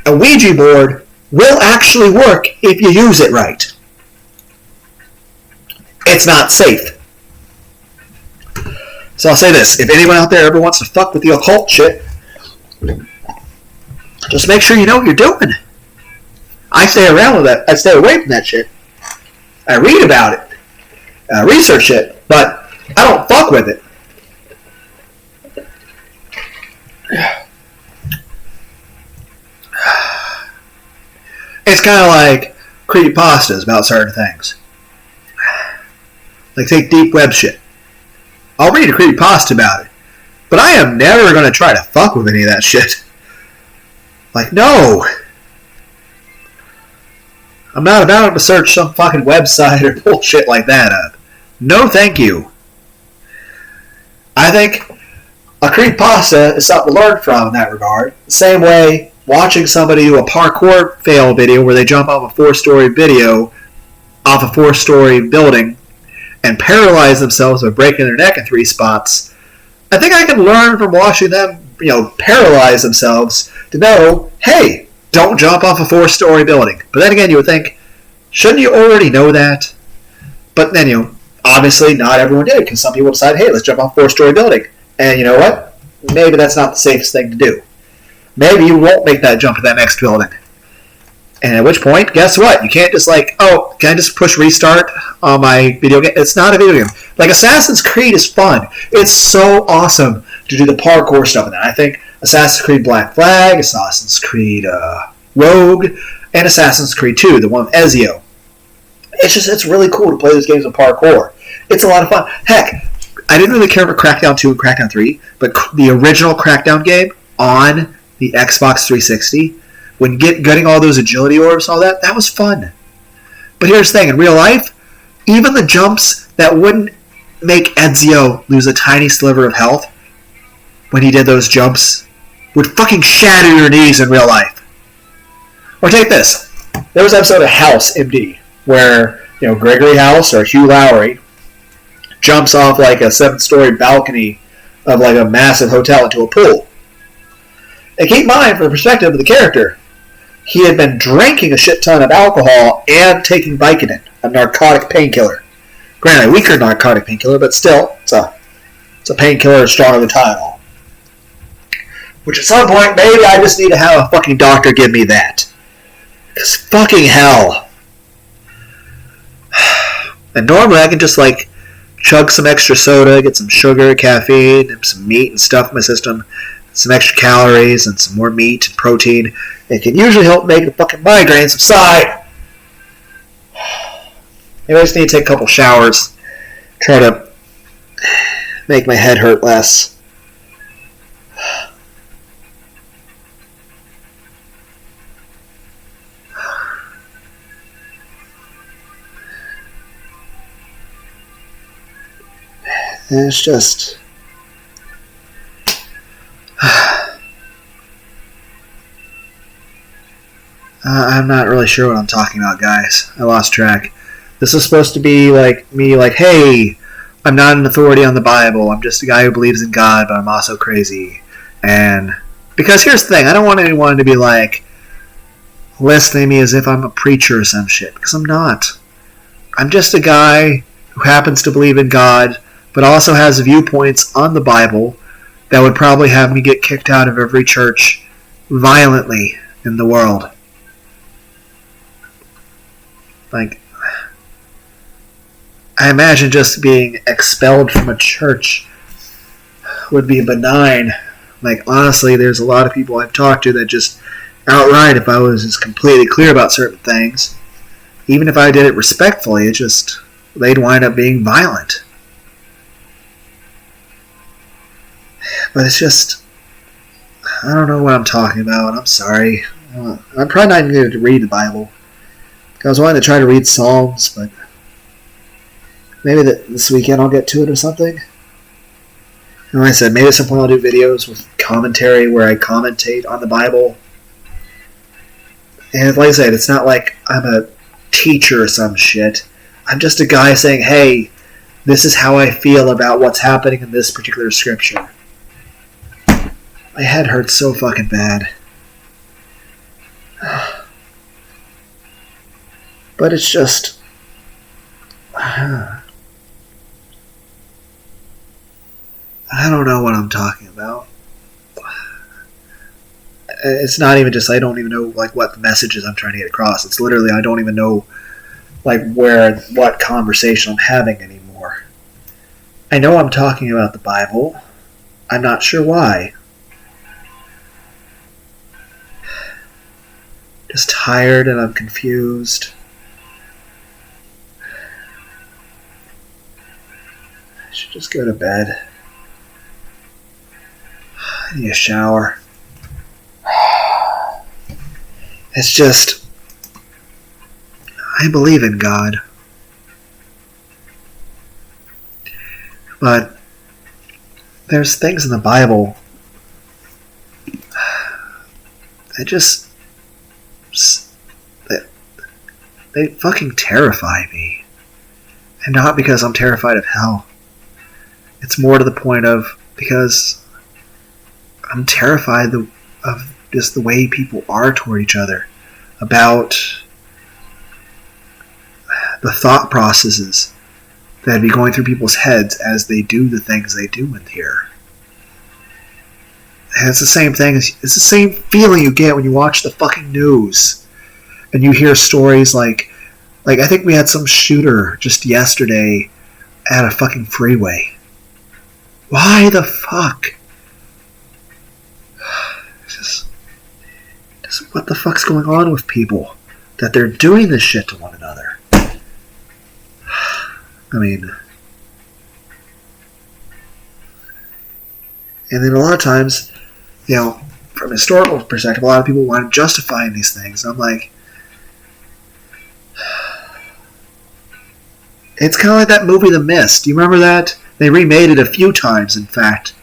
A Ouija board will actually work if you use it right. It's not safe. So I'll say this. If anyone out there ever wants to fuck with the occult shit, just make sure you know what you're doing. I stay around with that. I stay away from that shit. I read about it. I research it. But I don't fuck with it. It's kind of like creepypastas about certain things. Like, take deep web shit. I'll read a creepypasta about it. But I am never going to try to fuck with any of that shit. Like, no. I'm not about to search some fucking website or bullshit like that up. No thank you. I think a creepypasta is something to learn from in that regard. The same way watching somebody do a parkour fail video where they jump off a 4-story building and paralyze themselves by breaking their neck in 3 spots. I think I can learn from watching them, paralyze themselves to know, hey, don't jump off a 4-story building. But then again, you would think, shouldn't you already know that? But then, obviously not everyone did, because some people decided, hey, let's jump off a 4-story building. And you know what? Maybe that's not the safest thing to do. Maybe you won't make that jump to that next building. And at which point, guess what? You can't just can I just push restart on my video game? It's not a video game. Like, Assassin's Creed is fun. It's so awesome to do the parkour stuff in that. I think Assassin's Creed Black Flag, Assassin's Creed Rogue, and Assassin's Creed 2, the one with Ezio. It's really cool to play those games with parkour. It's a lot of fun. Heck, I didn't really care for Crackdown 2 and Crackdown 3, but the original Crackdown game on the Xbox 360, when getting all those agility orbs and all that, that was fun. But here's the thing, in real life, even the jumps that wouldn't make Ezio lose a tiny sliver of health when he did those jumps would fucking shatter your knees in real life. Or take this. There was an episode of House MD where, Gregory House or Hugh Lowry jumps off like a 7-story balcony of like a massive hotel into a pool. And keep in mind, from the perspective of the character, he had been drinking a shit ton of alcohol and taking Vicodin, a narcotic painkiller. Granted, a weaker narcotic painkiller, but still, it's a painkiller stronger than Tylenol. Which at some point, maybe I just need to have a fucking doctor give me that. Because fucking hell. And normally I can just chug some extra soda, get some sugar, caffeine, and some meat and stuff in my system, some extra calories and some more meat and protein. It can usually help make the fucking migraine subside. Maybe I just need to take a couple showers, try to make my head hurt less. And it's just... I'm not really sure what I'm talking about, guys. I lost track. This is supposed to be me, hey, I'm not an authority on the Bible. I'm just a guy who believes in God, but I'm also crazy. And because here's the thing, I don't want anyone to be listening to me as if I'm a preacher or some shit, because I'm not. I'm just a guy who happens to believe in God, but also has viewpoints on the Bible that would probably have me get kicked out of every church violently in the world. I imagine just being expelled from a church would be benign. Honestly, there's a lot of people I've talked to that just outright, if I was just completely clear about certain things, even if I did it respectfully, they'd wind up being violent. But it's just, I don't know what I'm talking about. I'm sorry. I'm probably not even going to read the Bible. I was wanting to try to read Psalms, but maybe this weekend I'll get to it or something. And like I said, maybe at some point I'll do videos with commentary where I commentate on the Bible. And like I said, it's not like I'm a teacher or some shit. I'm just a guy saying, hey, this is how I feel about what's happening in this particular scripture. My head hurts so fucking bad. But it's just... I don't know what I'm talking about. It's not even just, I don't even know what the messages I'm trying to get across. It's literally, I don't even know what conversation I'm having anymore. I know I'm talking about the Bible. I'm not sure why. Just tired and I'm confused. I should just go to bed. I need a shower. It's just, I believe in God. But there's things in the Bible that just, they fucking terrify me. And not because I'm terrified of hell. It's more to the point of, because I'm terrified of just the way people are toward each other, about the thought processes that be going through people's heads as they do the things they do in here. And it's the same thing. It's the same feeling you get when you watch the fucking news and you hear stories like I think we had some shooter just yesterday at a fucking freeway. Why the fuck? Just what the fuck's going on with people that they're doing this shit to one another? I mean, and then a lot of times, from a historical perspective, a lot of people want to justify these things. I'm like, it's kind of like that movie The Mist. Do you remember that? They remade it a few times, in fact.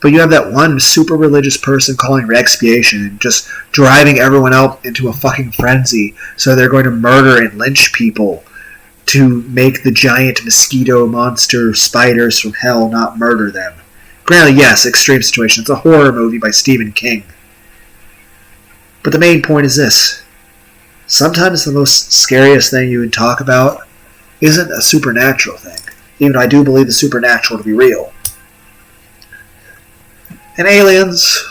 But you have that one super religious person calling for expiation and just driving everyone else into a fucking frenzy. So they're going to murder and lynch people to make the giant mosquito monster spiders from hell not murder them. Granted, yes, extreme situation. It's a horror movie by Stephen King. But the main point is this. Sometimes the most scariest thing you would talk about isn't a supernatural thing, even though I do believe the supernatural to be real. And aliens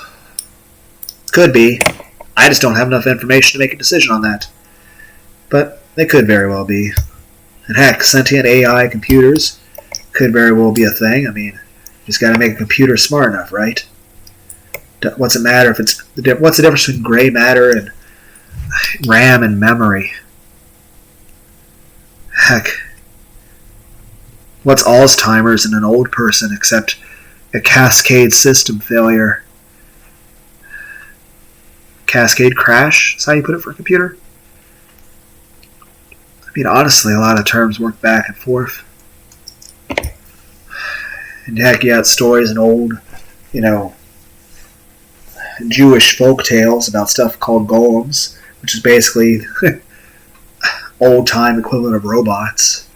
could be. I just don't have enough information to make a decision on that. But they could very well be. And heck, sentient AI computers could very well be a thing. I mean, you just got to make a computer smart enough, right? What's it matter if it's what's the difference between gray matter and RAM and memory? Heck, what's Alzheimer's in an old person except a cascade system failure? Cascade crash is how you put it for a computer? I mean, honestly, a lot of terms work back and forth. And heck, you got stories in old, Jewish folk tales about stuff called golems, which is basically old-time equivalent of robots.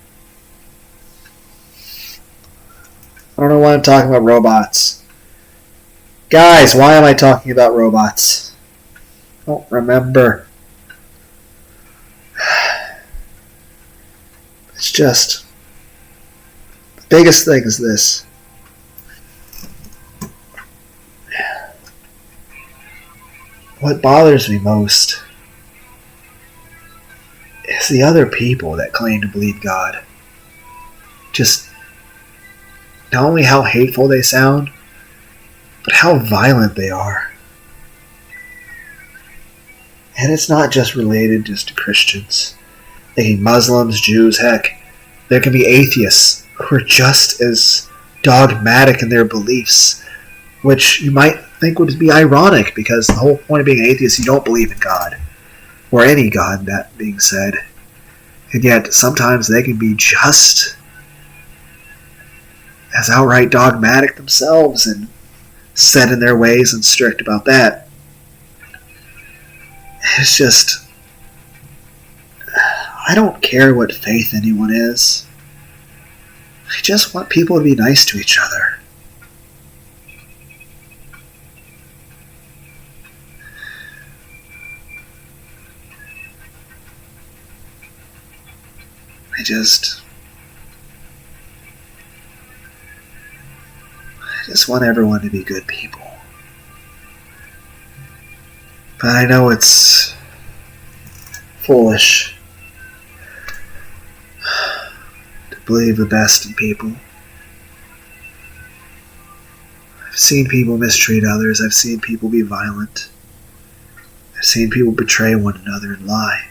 I don't know why I'm talking about robots. Guys, why am I talking about robots? I don't remember. It's just... the biggest thing is this. What bothers me most is the other people that claim to believe God. Just not only how hateful they sound, but how violent they are. And it's not just related just to Christians. Thinking Muslims, Jews, heck, there can be atheists who are just as dogmatic in their beliefs, which you might think would be ironic because the whole point of being an atheist, you don't believe in God. Or any God, that being said. And yet, sometimes they can be just as outright dogmatic themselves and set in their ways and strict about that. It's just... I don't care what faith anyone is. I just want people to be nice to each other. I just want everyone to be good people. But I know it's foolish to believe the best in people. I've seen people mistreat others. I've seen people be violent. I've seen people betray one another and lie.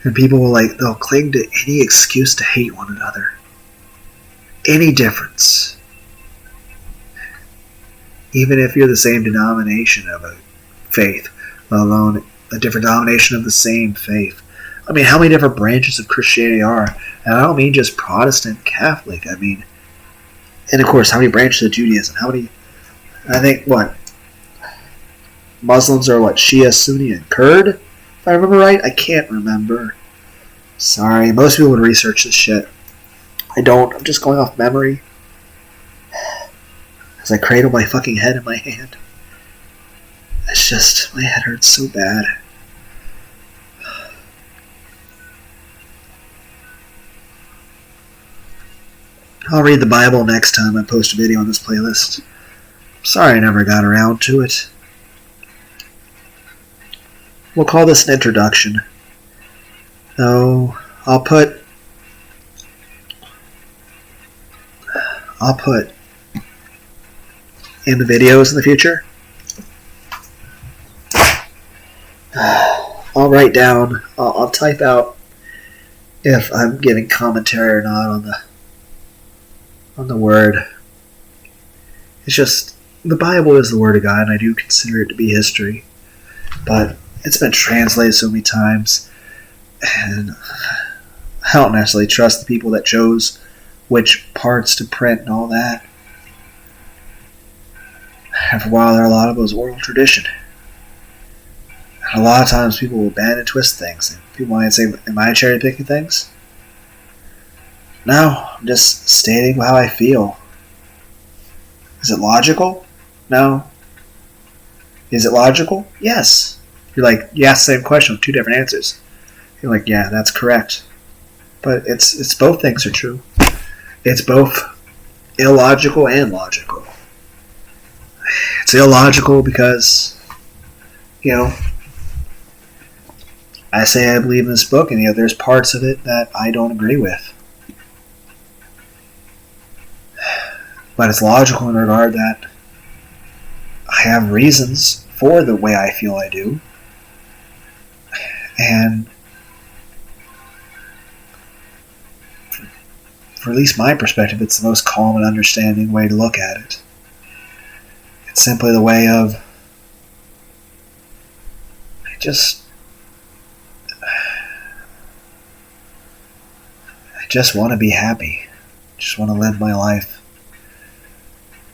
And people they'll cling to any excuse to hate one another. Any difference. Even if you're the same denomination of a faith, let alone a different denomination of the same faith. I mean, how many different branches of Christianity are? And I don't mean just Protestant, Catholic. I mean, and of course, how many branches of Judaism? How many, I think, Muslims are Shia, Sunni, and Kurd? If I remember right, I can't remember. Sorry, most people would research this shit. I don't. I'm just going off memory. As I cradle my fucking head in my hand. It's just, my head hurts so bad. I'll read the Bible next time I post a video on this playlist. Sorry I never got around to it. We'll call this an introduction. So, I'll put in the videos in the future. I'll write down, I'll type out if I'm giving commentary or not on the word. It's just, the Bible is the Word of God, and I do consider it to be history. But it's been translated so many times, and I don't necessarily trust the people that chose which parts to print and all that. And for a while there, a lot of it was oral tradition. And a lot of times people will bend and twist things. And people might say, am I cherry picking things? No, I'm just stating how I feel. Is it logical? No. Is it logical? Yes. You're like, you ask the same question with two different answers. You're like, yeah, that's correct. But it's both things are true. It's both illogical and logical. It's illogical because, I say I believe in this book, and there's parts of it that I don't agree with. But it's logical in regard that I have reasons for the way I feel I do. And for at least my perspective, it's the most calm and understanding way to look at it. It's simply the way of I just want to be happy. I just want to live my life.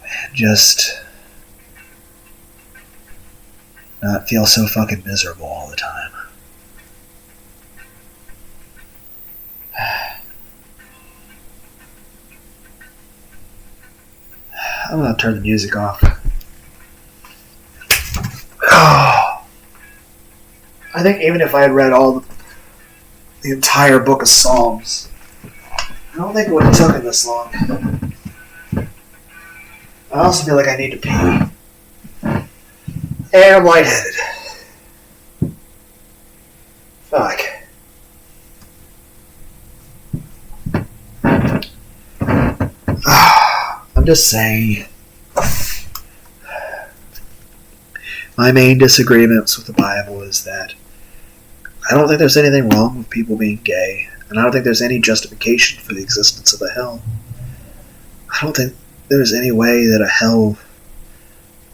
And just not feel so fucking miserable all the time. I'm gonna turn the music off. I think even if I had read the entire book of Psalms, I don't think it would have taken this long. I also feel like I need to pee. And I'm lightheaded. Fuck. I'm just saying. My main disagreements with the Bible is that I don't think there's anything wrong with people being gay, and I don't think there's any justification for the existence of a hell. I don't think there's any way that a hell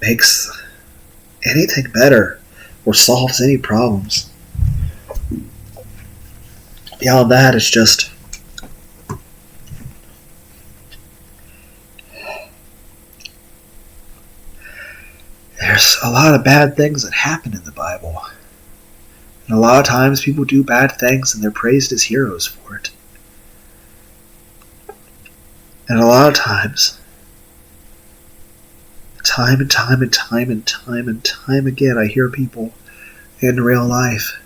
makes anything better or solves any problems. Beyond that, it's just there's a lot of bad things that happen in the Bible. And a lot of times people do bad things and they're praised as heroes for it. And a lot of times, time and time again, I hear people in real life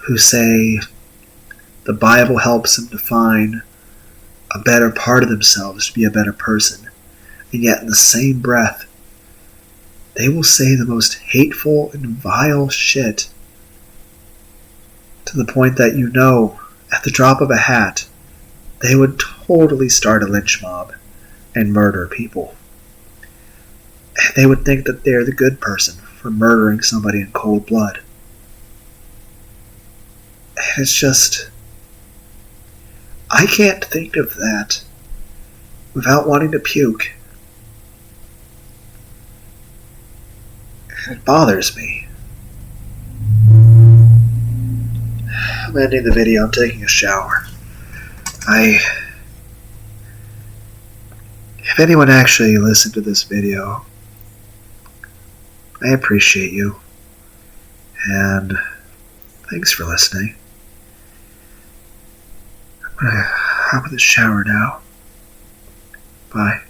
who say the Bible helps them to find a better part of themselves to be a better person. And yet in the same breath, they will say the most hateful and vile shit to the point that at the drop of a hat, they would totally start a lynch mob and murder people. And they would think that they're the good person for murdering somebody in cold blood. And it's just, I can't think of that without wanting to puke. It bothers me. I'm ending the video. I'm taking a shower. If anyone actually listened to this video, I appreciate you. And thanks for listening. I'm gonna hop in the shower now. Bye.